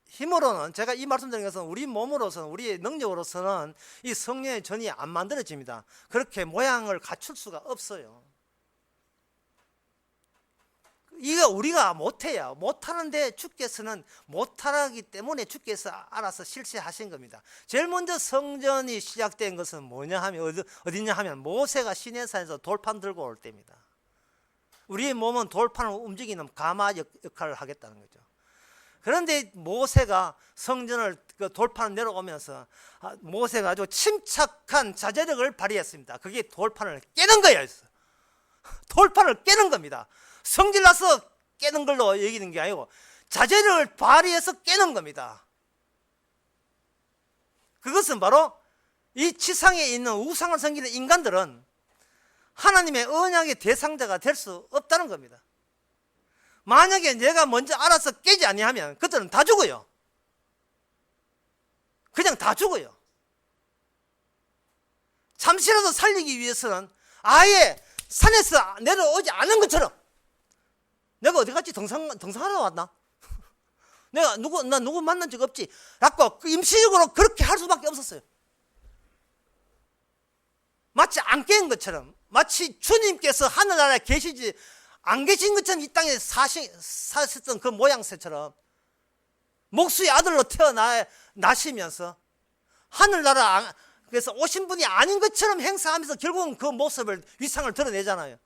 힘으로는, 제가 이 말씀드린 것은 우리 몸으로서는, 우리의 능력으로서는 이 성령의 전이 안 만들어집니다. 그렇게 모양을 갖출 수가 없어요. 이거 우리가 못해요. 못하는데 주께서는 못하기 때문에 주께서 알아서 실시하신 겁니다. 제일 먼저 성전이 시작된 것은 뭐냐 하면 어디냐 하면 모세가 시내산에서 돌판 들고 올 때입니다. 우리의 몸은 돌판을 움직이는 가마 역할을 하겠다는 거죠. 그런데 모세가 성전을 그 돌판을 내려오면서 모세가 아주 침착한 자제력을 발휘했습니다. 그게 돌판을 깨는 거예요. 돌판을 깨는 겁니다. 성질나서 깨는 걸로 여기는 게 아니고 자제력을 발휘해서 깨는 겁니다. 그것은 바로 이 지상에 있는 우상을 섬기는 인간들은 하나님의 언약의 대상자가 될 수 없다는 겁니다. 만약에 내가 먼저 알아서 깨지 아니하면 그들은 다 죽어요. 그냥 다 죽어요. 잠시라도 살리기 위해서는 아예 산에서 내려오지 않은 것처럼, 내가 어디 갔지? 등산하러 왔나? 나 누구 만난 적 없지? 라고 임시적으로 그렇게 할 수밖에 없었어요. 마치 안 깬 것처럼, 마치 주님께서 하늘나라에 계시지 안 계신 것처럼 이 땅에 사셨던 그 모양새처럼 목수의 아들로 태어나시면서 하늘나라 그래서 오신 분이 아닌 것처럼 행사하면서 결국은 그 모습을, 위상을 드러내잖아요.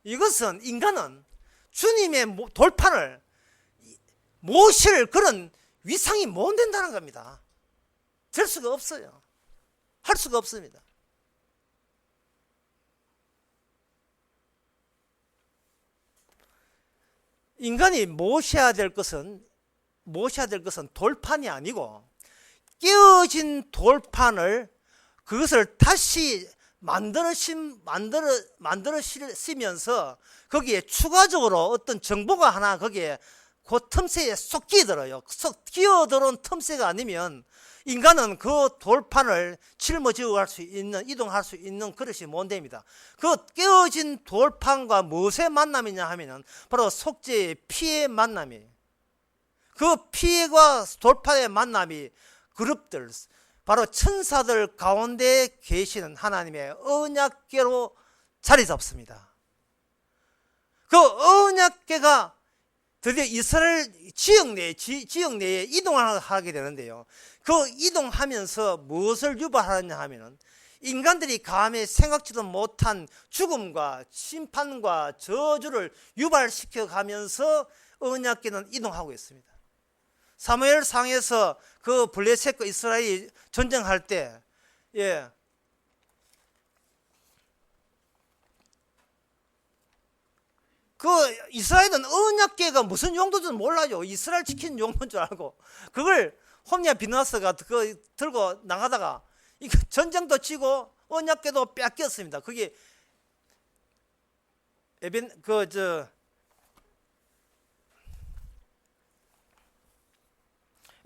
이것은 인간은 주님의 돌판을 모실 그런 위상이 못 된다는 겁니다. 될 수가 없어요. 할 수가 없습니다. 인간이 모셔야 될 것은 돌판이 아니고 깨어진 돌판을 그것을 다시 만들어시면서 거기에 추가적으로 어떤 정보가 하나 거기에 그 틈새에 쏙 끼어들어요. 쏙 끼어들어온 틈새가 아니면 인간은 그 돌판을 짊어지고 갈 수 있는, 이동할 수 있는 그릇이 못 됩니다. 그 깨어진 돌판과 무엇의 만남이냐 하면은 바로 속죄의 피의 만남이에요. 그 피와 돌판의 만남이 그룹들, 바로 천사들 가운데 계시는 하나님의 언약궤로 자리 잡습니다. 그 언약궤가 드디어 이스라엘 지역 내에 이동을 하게 되는데요. 그 이동하면서 무엇을 유발하느냐 하면은 인간들이 감히 생각지도 못한 죽음과 심판과 저주를 유발시켜 가면서 언약궤는 이동하고 있습니다. 사무엘상에서 그 블레셋과 이스라엘이 전쟁할 때, 그 이스라엘은 언약궤가 무슨 용도인지 몰라요. 이스라엘 지키는 용도인 줄 알고 그걸 홈리아 비나스가 들고 나가다가 전쟁도 치고 언약궤도 뺏겼습니다. 그게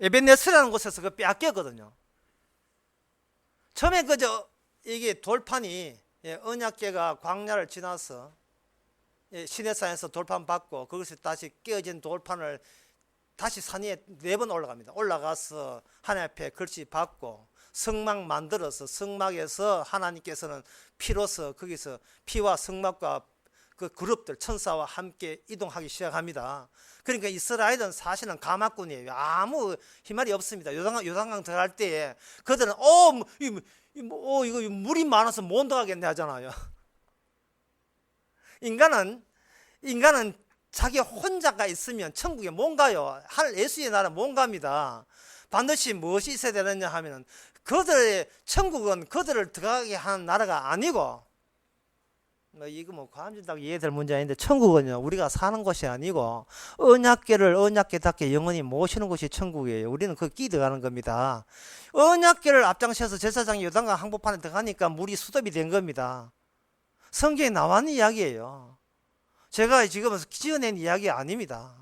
에벤네스라는 곳에서 그 뺏겼거든요. 처음에 이게 돌판이 언약궤가 광야를 지나서 시내산에서 돌판 받고 그것이 다시 깨어진 돌판을 다시 산 위에 4번 올라갑니다. 올라가서 하나님 앞에 글씨 받고 성막 만들어서 성막에서 하나님께서는 피로서 거기서 피와 성막과 그 그룹들 천사와 함께 이동하기 시작합니다. 그러니까 이스라엘은 사실은 가마꾼이에요. 아무 희말이 없습니다. 요단강 들어갈 때에 그들은 이거 물이 많아서 못 들어가겠네 하잖아요. 인간은 자기 혼자가 있으면 천국에 못 가요. 예수의 나라 못 갑니다. 반드시 무엇이 있어야 되느냐 하면은 그들의 천국은 그들을 들어가게 하는 나라가 아니고, 이거 과함진다고 이해될 문제 아닌데, 천국은요 우리가 사는 곳이 아니고 언약궤를 언약궤답게 영원히 모시는 곳이 천국이에요. 우리는 그 끼 들어가는 겁니다. 언약궤를 앞장서서 제사장이 요단강 항복판에 들어가니까 물이 수dob이 된 겁니다. 성경에 나와 있는 이야기예요. 제가 지금 지어낸 이야기 아닙니다.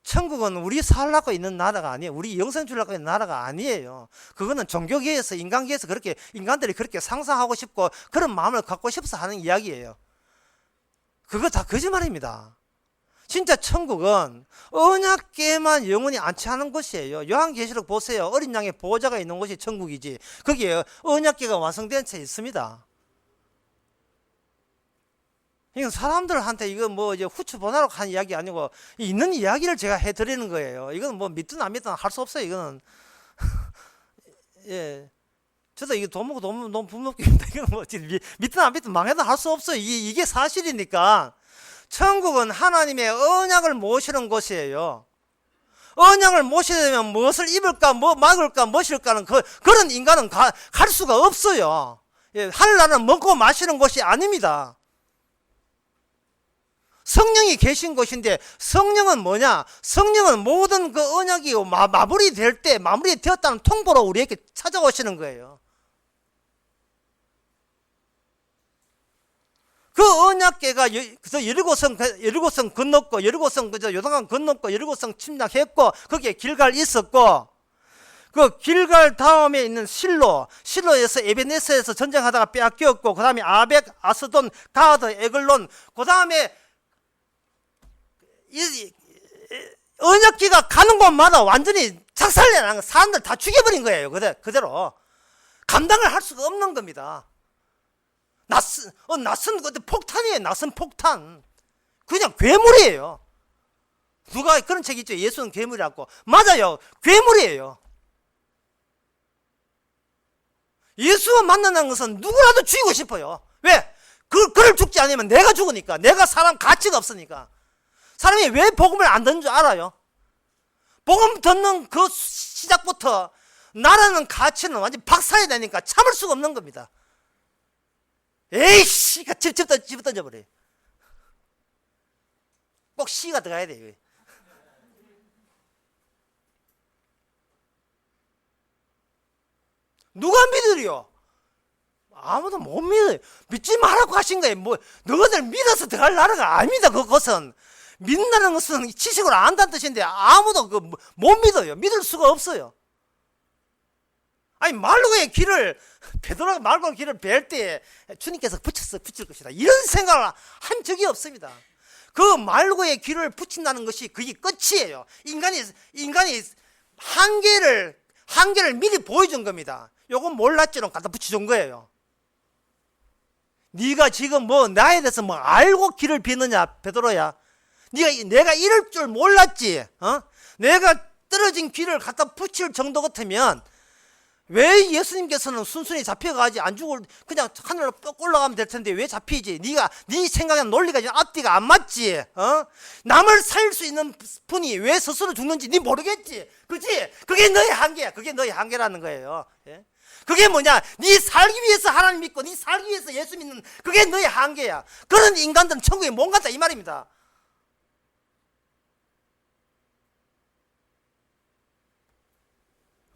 천국은 우리 살라고 있는 나라가 아니에요. 우리 영생 주려고 있는 나라가 아니에요. 그거는 종교계에서 인간계에서 그렇게 인간들이 그렇게 상상하고 싶고 그런 마음을 갖고 싶어서 하는 이야기예요. 그거 다 거짓말입니다. 진짜 천국은 언약궤만 영원히 안치하는 곳이에요. 요한계시록 보세요. 어린 양의 보호자가 있는 곳이 천국이지 거기에 언약궤가 완성된 채 있습니다. 이건 사람들한테 이거 이제 후추 보나로 한 이야기 아니고 있는 이야기를 제가 해드리는 거예요. 이건 믿든 안 믿든 할 수 없어요. 이거는 저도 이게 돈 먹고 너무 분먹기입니다. 이건 믿든 안 믿든 망해도 할 수 없어요. 이게 사실이니까. 천국은 하나님의 언약을 모시는 곳이에요. 언약을 모시려면 무엇을 입을까, 막을까, 무엇일까는 그런 인간은 갈 수가 없어요. 하늘나라는 먹고 마시는 곳이 아닙니다. 성령이 계신 곳인데 성령은 뭐냐? 성령은 모든 그 언약이 마무리될 때 마무리되었다는 통보로 우리에게 찾아오시는 거예요. 그 언약궤가 그래서 여리고성 건넜고 여리고성 요단강 건넜고 여리고성 침략했고 거기에 길갈 있었고 그 길갈 다음에 있는 실로에서 에베네스에서 전쟁하다가 빼앗겼고 그 다음에 아벡, 아스돈, 가드, 에글론 그 다음에 언약궤가 가는 곳마다 완전히 작살내는 사람들 다 죽여버린 거예요. 그대로 감당을 할 수가 없는 겁니다. 낯선 폭탄이에요. 낯선 폭탄. 그냥 괴물이에요. 누가 그런 책 있죠. 예수는 괴물이라고. 맞아요. 괴물이에요. 예수와 만나는 것은 누구라도 죽이고 싶어요. 왜? 그를 죽지 않으면 내가 죽으니까. 내가 사람 가치가 없으니까. 사람이 왜 복음을 안 듣는 줄 알아요? 복음 듣는 그 시작부터 나라는 가치는 완전 박살이 되니까 참을 수가 없는 겁니다. 에이씨! 집어 던져버려. 꼭 시가 들어가야 돼요. 누가 믿으리요? 아무도 못 믿어요. 믿지 말라고 하신 거예요. 뭐 너희들 믿어서 들어갈 나라가 아닙니다. 그것은 믿는다는 것은 지식으로 안다는 뜻인데 아무도 못 믿어요. 믿을 수가 없어요. 아니 말로의 길을 베드로가 말로의 길을 벨 때 주님께서 붙일 것이다. 이런 생각을 한 적이 없습니다. 그 말고의 길을 붙인다는 것이 그게 끝이에요. 인간이 한계를 미리 보여준 겁니다. 요건 몰랐지롱 갖다 붙여준 거예요. 네가 지금 뭐 나에 대해서 뭐 알고 길을 비느냐 베드로야. 내가 이럴 줄 몰랐지. 내가 떨어진 길을 갖다 붙일 정도 같으면 왜 예수님께서는 순순히 잡혀가지 안 죽을 그냥 하늘로 쭉 올라가면 될 텐데 왜 잡히지? 네 생각에 논리가 앞뒤가 안 맞지. 남을 살릴 수 있는 분이 왜 스스로 죽는지 네 모르겠지. 그렇지? 그게 너의 한계야. 그게 너의 한계라는 거예요. 예? 그게 뭐냐? 네 살기 위해서 하나님 믿고 네 살기 위해서 예수 믿는 그게 너의 한계야. 그런 인간들은 천국에 못 간다 이 말입니다.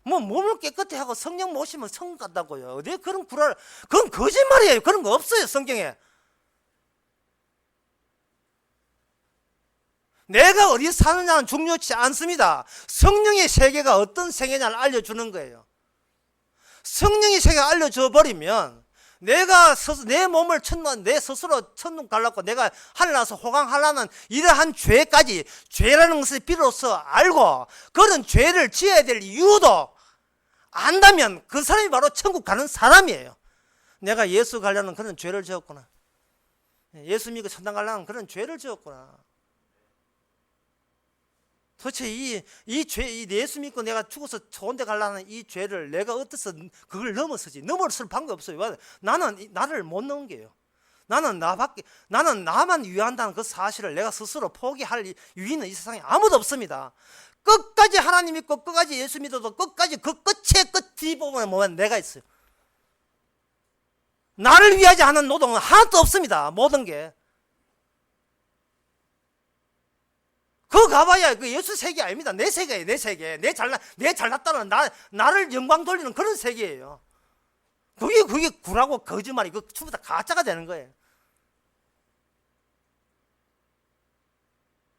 뭐 몸을 깨끗이 하고 성령 모시면 성국 간다고요. 어디 그런 구랄? 그건 거짓말이에요. 그런 거 없어요 성경에. 내가 어디 사느냐는 중요치 않습니다. 성령의 세계가 어떤 세계냐를 알려주는 거예요. 성령의 세계가 알려줘 버리면 내가 내 몸을 내 스스로 천국 가려고 내가 하늘 나서 호강하려는 이러한 죄까지 죄라는 것을 비로소 알고 그런 죄를 지어야 될 이유도 안다면 그 사람이 바로 천국 가는 사람이에요. 내가 예수 가려는 그런 죄를 지었구나. 예수 믿고 천당 가려는 그런 죄를 지었구나. 도대체 이 예수 믿고 내가 죽어서 좋은 데 가려는 이 죄를 내가 어때서 그걸 넘어서지. 넘어설 방법이 없어요. 나는 나를 못 넘겨요. 나는 나만 위한다는 그 사실을 내가 스스로 포기할 위인은 이 세상에 아무도 없습니다. 끝까지 하나님 믿고 끝까지 예수 믿어도 끝까지 그 끝의 끝 뒷부분에 보면 내가 있어요. 나를 위하지 않은 노동은 하나도 없습니다. 모든 게. 그거 가봐야 그 예수 세계 아닙니다. 내 세계예요. 내 세계. 내 잘났다는 나를 영광 돌리는 그런 세계예요. 그게 구라고 거짓말이 그 전부 다 가짜가 되는 거예요.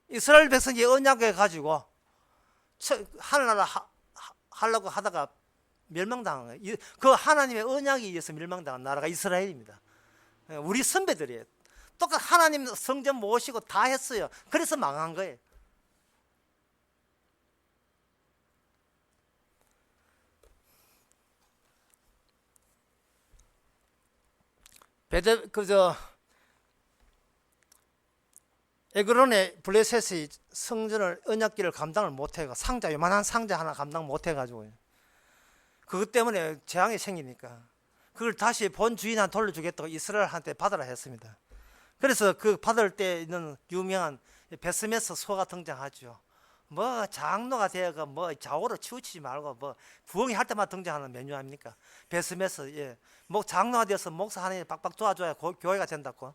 이스라엘 백성이 언약을 가지고 하늘나라 하려고 하다가 멸망당한 거예요. 그 하나님의 언약에 의해서 멸망당한 나라가 이스라엘입니다. 우리 선배들이에요. 똑같 하나님 성전 모시고 다 했어요. 그래서 망한 거예요. 에그론의 블레셋이 성전을 언약궤를 감당을 못해가 요만한 상자 하나 감당 못해가지고 그것 때문에 재앙이 생기니까 그걸 다시 본 주인한테 돌려주겠다고 이스라엘한테 받으라 했습니다. 그래서 그 받을 때 있는 유명한 베스메스 소가 등장하죠. 뭐 장로가 되어가 뭐 좌우로 치우치지 말고 뭐 부흥이 할 때마다 등장하는 메뉴 아닙니까? 베스메스. 예. 뭐 장로가 되어서 목사 하나님 빡빡 도와줘야 교회가 된다고.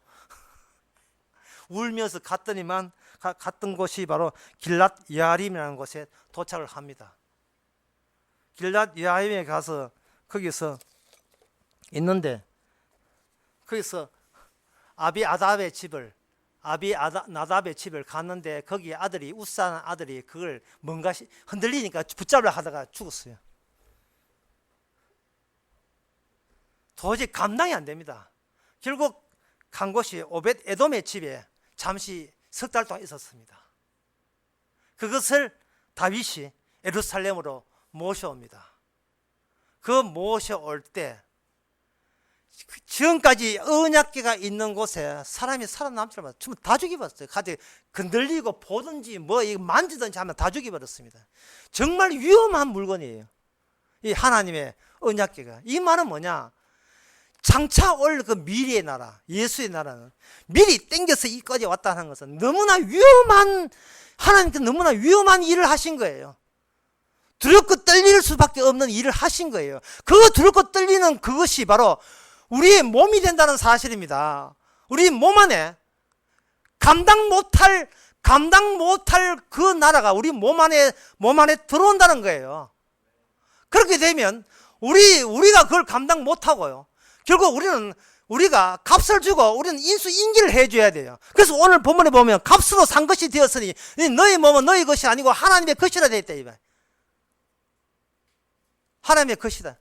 울면서 갔더니만 갔던 곳이 바로 길랏 여아림이라는 곳에 도착을 합니다. 길랏 여아림에 가서 거기서 있는데 거기서 나답의 집을 갔는데 거기 아들이 우산 아들이 그걸 뭔가 흔들리니까 붙잡으려 하다가 죽었어요. 도저히 감당이 안 됩니다. 결국 간 곳이 오벳 에돔의 집에 잠시 석 달 동안 있었습니다. 그것을 다윗이 예루살렘으로 모셔옵니다. 그 모셔올 때 지금까지 언약궤가 있는 곳에 사람이 살아남지 않았어요. 다 죽여버렸어요. 가지 건들리고 보든지 뭐 만지든지 하면 다 죽여버렸습니다. 정말 위험한 물건이에요. 이 하나님의 언약궤가. 이 말은 뭐냐? 장차 올 그 미래의 나라, 예수의 나라는 미리 땡겨서 이까지 왔다는 것은 너무나 위험한, 하나님께서 너무나 위험한 일을 하신 거예요. 두렵고 떨릴 수밖에 없는 일을 하신 거예요. 그 두렵고 떨리는 그것이 바로 우리의 몸이 된다는 사실입니다. 우리 몸 안에 감당 못할 그 나라가 우리 몸 안에 들어온다는 거예요. 그렇게 되면 우리가 그걸 감당 못하고요. 결국 우리가 값을 주고 우리는 인수인기를 해줘야 돼요. 그래서 오늘 본문에 보면 값으로 산 것이 되었으니 너희 몸은 너희 것이 아니고 하나님의 것이라 되어 있다. 이말. 하나님의 것이다.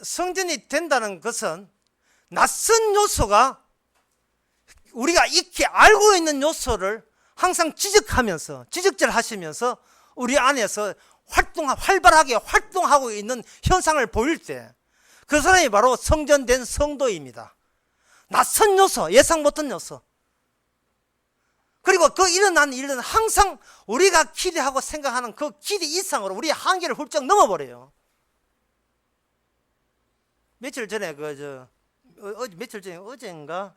성전이 된다는 것은 낯선 요소가 우리가 익히 알고 있는 요소를 항상 지적질 하시면서 우리 안에서 활발하게 활동하고 있는 현상을 보일 때 그 사람이 바로 성전된 성도입니다. 낯선 요소, 예상 못한 요소. 그리고 그 일어난 일은 항상 우리가 기대하고 생각하는 그 기대 이상으로 우리의 한계를 훌쩍 넘어버려요. 며칠 전에 어젠가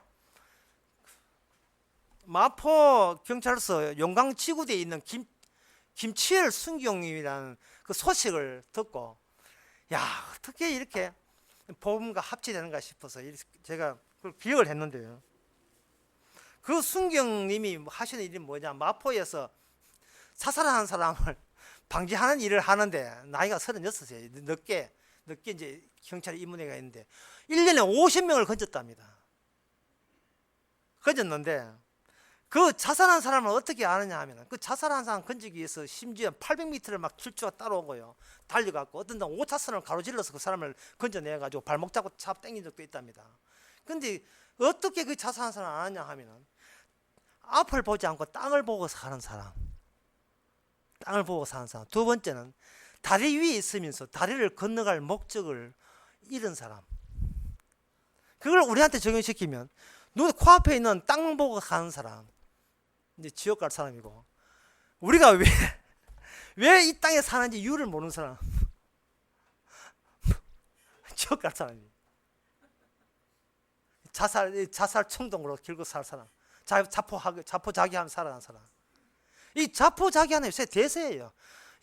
마포 경찰서 용강지구대에 있는 김치열 순경님이라는 그 소식을 듣고, 야, 어떻게 이렇게 복음과 합치되는가 싶어서 제가 그걸 기억을 했는데요. 그 순경님이 하시는 일이 뭐냐, 마포에서 자살하는 사람을 방지하는 일을 하는데 나이가 36이에요. 늦게 이제 경찰에 입문해가 있는데 1년에 50명을 건졌답니다. 건졌는데 그 자살한 사람을 어떻게 아느냐 하면 그 자살한 사람 건지기 위해서 심지어 800m를 막 출주가 따라오고요. 달려갖고 어떤 날 5차선을 가로질러서 그 사람을 건져내가지고 발목 잡고 잡 땡긴 적도 있답니다. 근데 어떻게 그 자살한 사람을 아느냐 하면 앞을 보지 않고 땅을 보고 사는 사람. 땅을 보고 사는 사람. 두 번째는 다리 위에 있으면서 다리를 건너갈 목적을 잃은 사람. 그걸 우리한테 적용시키면 눈 코앞에 있는 땅 보고 가는 사람, 이제 지옥 갈 사람이고, 우리가 왜 이 땅에 사는지 이유를 모르는 사람, 지옥 갈 사람이. 자살衝動으로 길고 살 사람, 자포자기하면 살아가는 사람. 이 자포자기하는 요새 대세예요.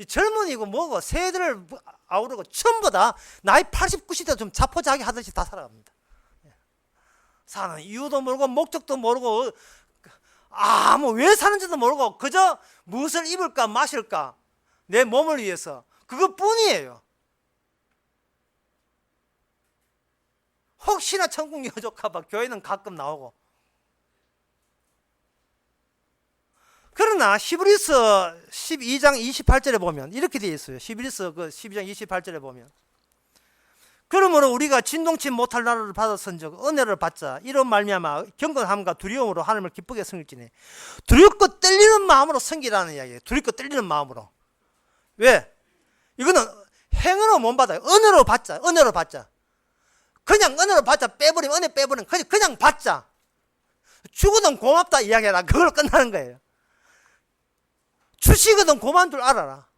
이 젊은이고 뭐고 세대를 아우르고 전부 다 나이 80, 90대 좀 자포자기 하듯이 다 살아갑니다. 사는 이유도 모르고 목적도 모르고 왜 사는지도 모르고 그저 무엇을 입을까 마실까 내 몸을 위해서 그것뿐이에요. 혹시나 천국 여족할까 교회는 가끔 나오고. 그러나 히브리서 12장 28절에 보면 이렇게 되어 있어요. 히브리서 12장 28절에 보면, 그러므로 우리가 진동치 못할 나라를 받았은즉 은혜를 받자. 이런 말미암아 경건함과 두려움으로 하나님을 기쁘게 섬길지니. 두렵고 떨리는 마음으로 섬기라는 이야기예요. 두렵고 떨리는 마음으로. 왜? 이거는 행으로 못 받아요. 은혜로 받자. 은혜로 받자. 그냥 은혜로 받자. 빼버리면 은혜 빼버리면 그냥 받자. 죽어도 고맙다 이야기해라. 그걸로 끝나는 거예요. 주시거든 고마운 줄 알아라.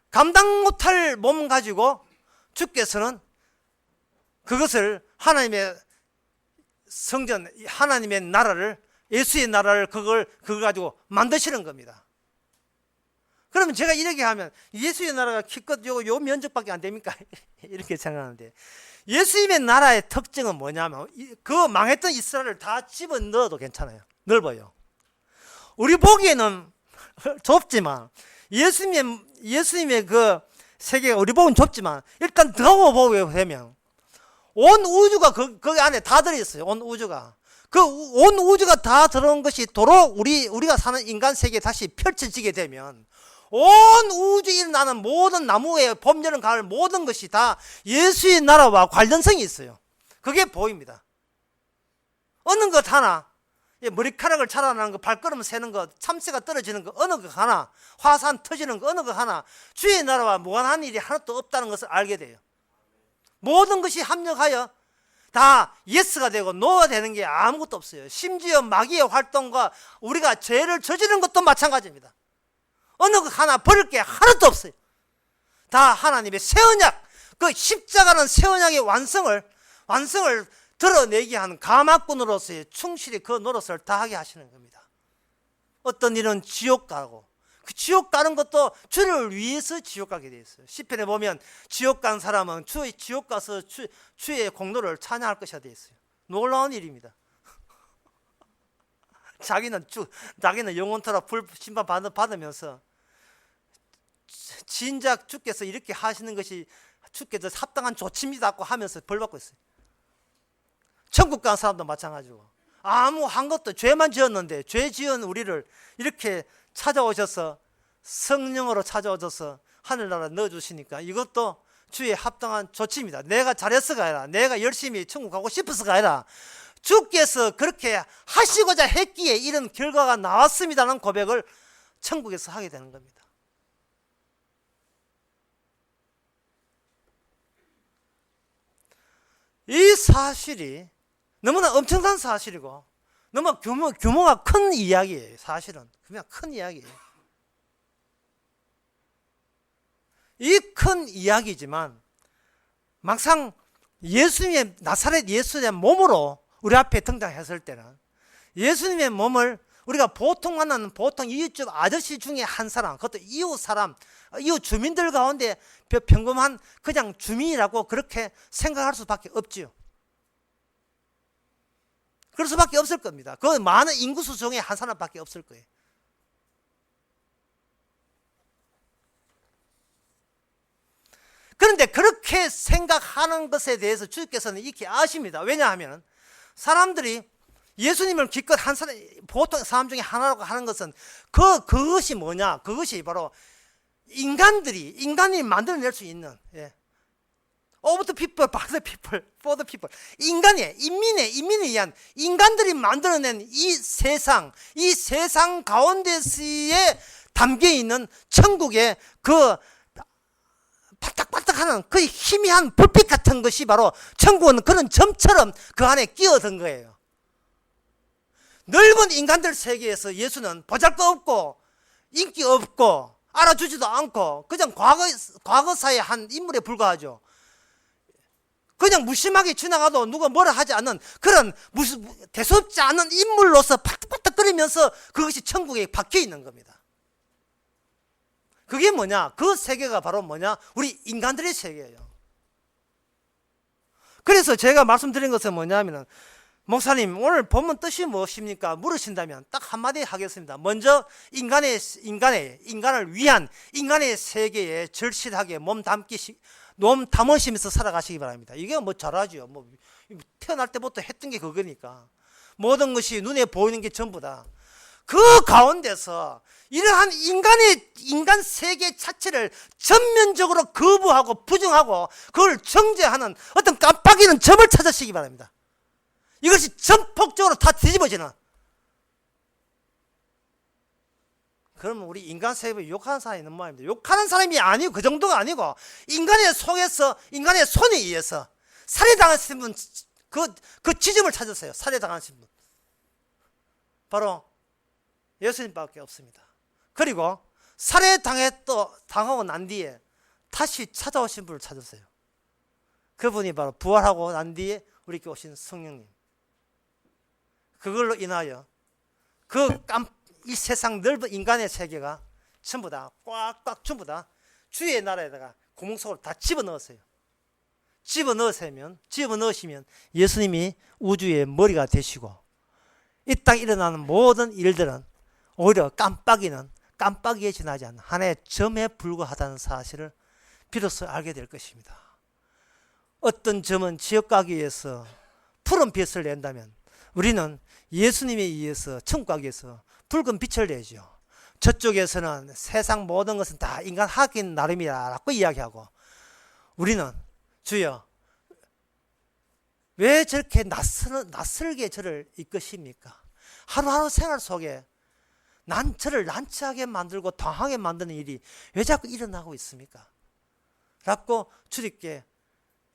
감당 못할 몸 가지고 주께서는 그것을 하나님의 성전, 하나님의 나라를, 예수의 나라를 그걸 가지고 만드시는 겁니다. 그러면 제가 이렇게 하면 예수의 나라가 기껏 요 면적밖에 안 됩니까? 이렇게 생각하는데, 예수님의 나라의 특징은 뭐냐면 그 망했던 이스라엘을 다 집어넣어도 괜찮아요. 넓어요. 우리 보기에는 좁지만 예수님의 그 세계가 우리 보기엔 좁지만 일단 더 보게 되면 온 우주가 거기 안에 다 들어있어요. 온 우주가. 그 온 우주가 다 들어온 것이 도로 우리가 사는 인간 세계에 다시 펼쳐지게 되면 온 우주에 일어나는 모든 나무의 봄, 여름, 가을 모든 것이 다 예수의 나라와 관련성이 있어요. 그게 보입니다. 어느 것 하나, 머리카락을 자라나는 거, 발걸음 새는 거, 참새가 떨어지는 거, 어느 것 하나, 화산 터지는 거, 어느 것 하나, 주의 나라와 무관한 일이 하나도 없다는 것을 알게 돼요. 모든 것이 합력하여 다 예스가 되고 노가 되는 게 아무것도 없어요. 심지어 마귀의 활동과 우리가 죄를 저지르는 것도 마찬가지입니다. 어느 것 하나 버릴 게 하나도 없어요. 다 하나님의 새 언약, 그 십자가는 새 언약의 완성을 드러내게 하는 가마꾼으로서의 충실히 그 노릇을 다하게 하시는 겁니다. 어떤 일은 지옥 가고, 그 지옥 가는 것도 주를 위해서 지옥 가게 돼 있어요. 시편에 보면 지옥 간 사람은 지옥 가서 주의 공로를 찬양할 것이라 돼 있어요. 놀라운 일입니다. 자기는 영원토록 불 심판 받으면서 진작 주께서 이렇게 하시는 것이 주께서 합당한 조치입니다고 하면서 벌 받고 있어요. 천국 간 사람도 마찬가지고 아무 한 것도 죄만 지었는데 죄 지은 우리를 이렇게 찾아오셔서 성령으로 찾아오셔서 하늘나라 넣어주시니까 이것도 주의 합당한 조치입니다. 내가 잘했어가 아니라 내가 열심히 천국 가고 싶어서가 아니라 주께서 그렇게 하시고자 했기에 이런 결과가 나왔습니다라는 고백을 천국에서 하게 되는 겁니다. 이 사실이 너무나 엄청난 사실이고 너무 규모가 큰 이야기예요. 사실은 그냥 큰 이야기예요. 이 큰 이야기지만 막상 예수님의 나사렛 예수님의 몸으로 우리 앞에 등장했을 때는 예수님의 몸을 우리가 보통 만나는 보통 이웃집 아저씨 중에 한 사람, 그것도 이웃 사람, 이웃 주민들 가운데 평범한 그냥 주민이라고 그렇게 생각할 수밖에 없지요. 그럴 수밖에 없을 겁니다. 그 많은 인구수 중에 한 사람밖에 없을 거예요. 그런데 그렇게 생각하는 것에 대해서 주께서는 이렇게 아십니다. 왜냐하면 사람들이 예수님을 기껏 한 사람, 보통 사람 중에 하나라고 하는 것은 그것이 뭐냐? 그것이 바로 인간이 만들어낼 수 있는, of the people, by the people, for the people. 인민에 의한 인간들이 만들어낸 이 세상 가운데에 담겨 있는 천국의 그 바닥바닥하는 그 희미한 불빛 같은 것이 바로 천국은 그런 점처럼 그 안에 끼어든 거예요. 넓은 인간들 세계에서 예수는 보잘것없고 인기 없고 알아주지도 않고 그냥 과거사의 한 인물에 불과하죠. 그냥 무심하게 지나가도 누가 뭐라 하지 않는 그런 대수롭지 않은 인물로서 파닥파닥거리면서 그것이 천국에 박혀 있는 겁니다. 그게 뭐냐? 그 세계가 바로 뭐냐? 우리 인간들의 세계예요. 그래서 제가 말씀드린 것은 뭐냐면은 목사님 오늘 본문 뜻이 무엇입니까? 물으신다면 딱 한마디 하겠습니다. 먼저 인간을 위한 인간의 세계에 절실하게 몸 담으시면서 살아가시기 바랍니다. 이게 뭐 잘하죠. 뭐 태어날 때부터 했던 게 그거니까. 모든 것이 눈에 보이는 게 전부다. 그 가운데서 이러한 인간 세계 자체를 전면적으로 거부하고 부정하고 그걸 정죄하는 어떤 깜빡이는 점을 찾으시기 바랍니다. 이것이 전폭적으로 다 뒤집어지는. 그러면 우리 인간 세계에 욕하는 사람이 있는 모양입니다. 욕하는 사람이 아니고 그 정도가 아니고 인간의 속에서 인간의 손에 의해서 살해당하신 분 그 지점을 찾으세요. 살해당하신 분 바로 예수님밖에 없습니다. 그리고 살해당하고 난 뒤에 다시 찾아오신 분을 찾으세요. 그분이 바로 부활하고 난 뒤에 우리께 오신 성령님. 그걸로 인하여 이 세상 넓은 인간의 세계가 전부 다 꽉꽉 전부 다 주의 나라에다가 구멍 속으로 다 집어넣으세요. 집어넣으시면 예수님이 우주의 머리가 되시고 이 땅에 일어나는 모든 일들은 오히려 깜빡이에 지나지 않는 하나의 점에 불과하다는 사실을 비로소 알게 될 것입니다. 어떤 점은 지옥 가기 위해서 푸른 빛을 낸다면 우리는 예수님에 의해서 천국 가기 위해서 붉은 빛을 내죠. 저쪽에서는 세상 모든 것은 다 인간 하긴 나름이라고 이야기하고 우리는 주여 왜 저렇게 낯설게 저를 이끄십니까? 하루하루 생활 속에 저를 난처하게 만들고 당하게 만드는 일이 왜 자꾸 일어나고 있습니까? 라고 주님께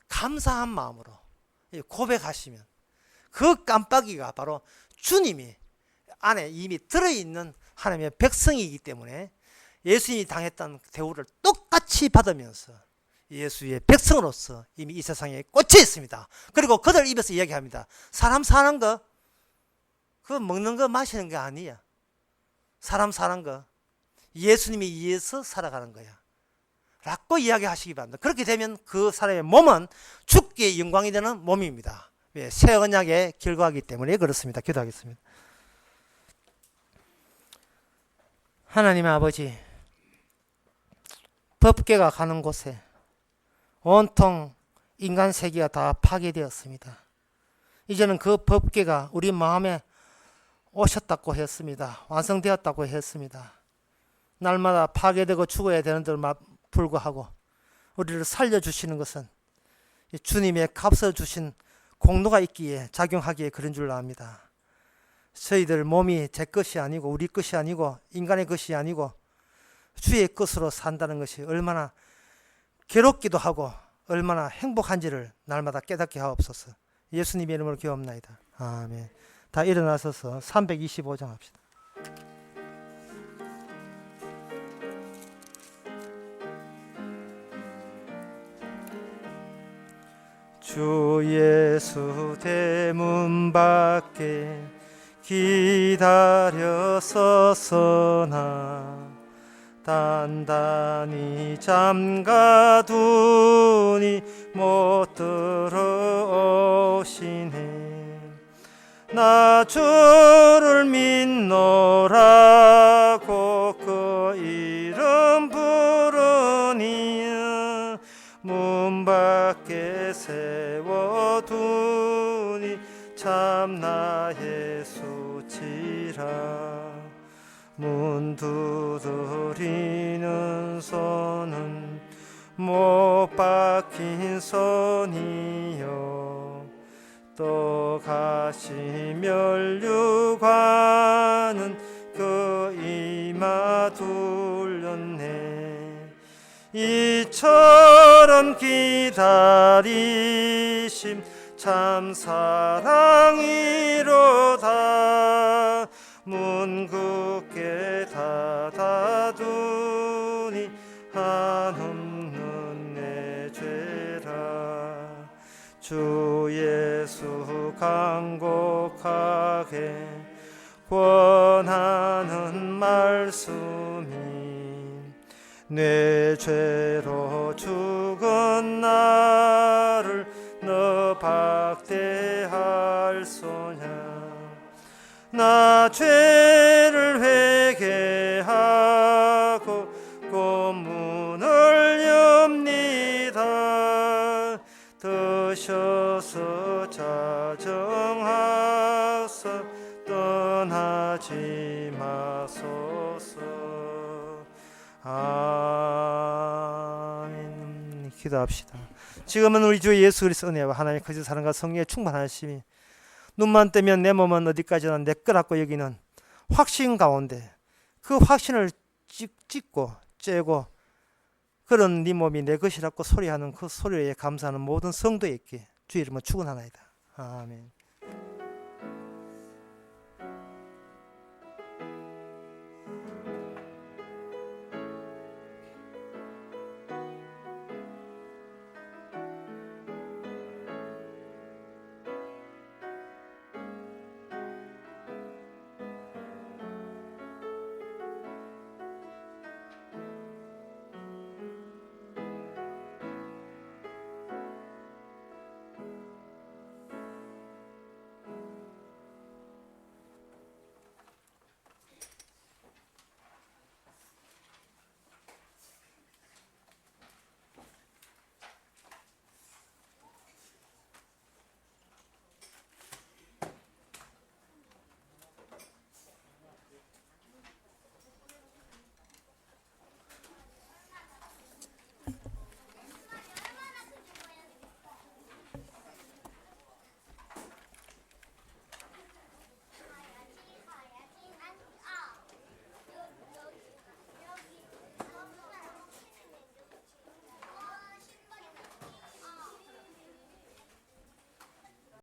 감사한 마음으로 고백하시면 그 깜빡이가 바로 주님이 안에 이미 들어있는 하나님의 백성이기 때문에 예수님이 당했던 대우를 똑같이 받으면서 예수의 백성으로서 이미 이 세상에 꽂혀 있습니다. 그리고 그들 입에서 이야기합니다. 사람 사는 거 그거 먹는 거 마시는 게 아니야. 사람 사는 거 예수님에 의해서 살아가는 거야 라고 이야기하시기 바랍니다. 그렇게 되면 그 사람의 몸은 주께 영광이 되는 몸입니다. 왜? 새 언약의 결과이기 때문에 그렇습니다. 기도하겠습니다. 하나님 아버지, 법궤가 가는 곳에 온통 인간 세계가 다 파괴되었습니다. 이제는 그 법궤가 우리 마음에 오셨다고 했습니다. 완성되었다고 했습니다. 날마다 파괴되고 죽어야 되는데도 불구하고 우리를 살려주시는 것은 주님의 값을 주신 공로가 있기에 작용하기에 그런 줄 압니다. 저희들 몸이 제 것이 아니고 우리 것이 아니고 인간의 것이 아니고 주의 것으로 산다는 것이 얼마나 괴롭기도 하고 얼마나 행복한지를 날마다 깨닫게 하옵소서. 예수님의 이름으로 기도합나이다. 아멘. 다 일어나서서 325장 합시다. 주 예수 대문 밖에 기다려 서서나 단단히 잠가두니 못 들어오시네. 나 주를 믿노라고 그 이름 부르니 문 밖에 세워두니 참나 예수치라. 문 두드리는 손은 못 박힌 손이요 또 가시 면류관은 그 이마 둘렸네. 이처럼 기다리심 참 사랑이로다. 문 굳게 닫아두니 한없는 내 죄라. 주 예수 간곡하게 권하는 말씀이 내 죄로 죽은 나를 너 박대할 소냐. 나 죄를 회개하고 문을 엽니다. 드셔서 자정하사 떠나지 마소서. 아멘. 기도합시다. 지금은 우리 주 예수 그리스도 은혜와 하나님의 거짓 사랑과 성령의 충만하심이 눈만 뜨면 내 몸은 어디까지나 내 거라고 여기는 확신 가운데 그 확신을 찍고 째고 그런 네 몸이 내 것이라고 소리하는 그 소리에 감사하는 모든 성도에게 주 이름으로 축원하나이다. 아멘.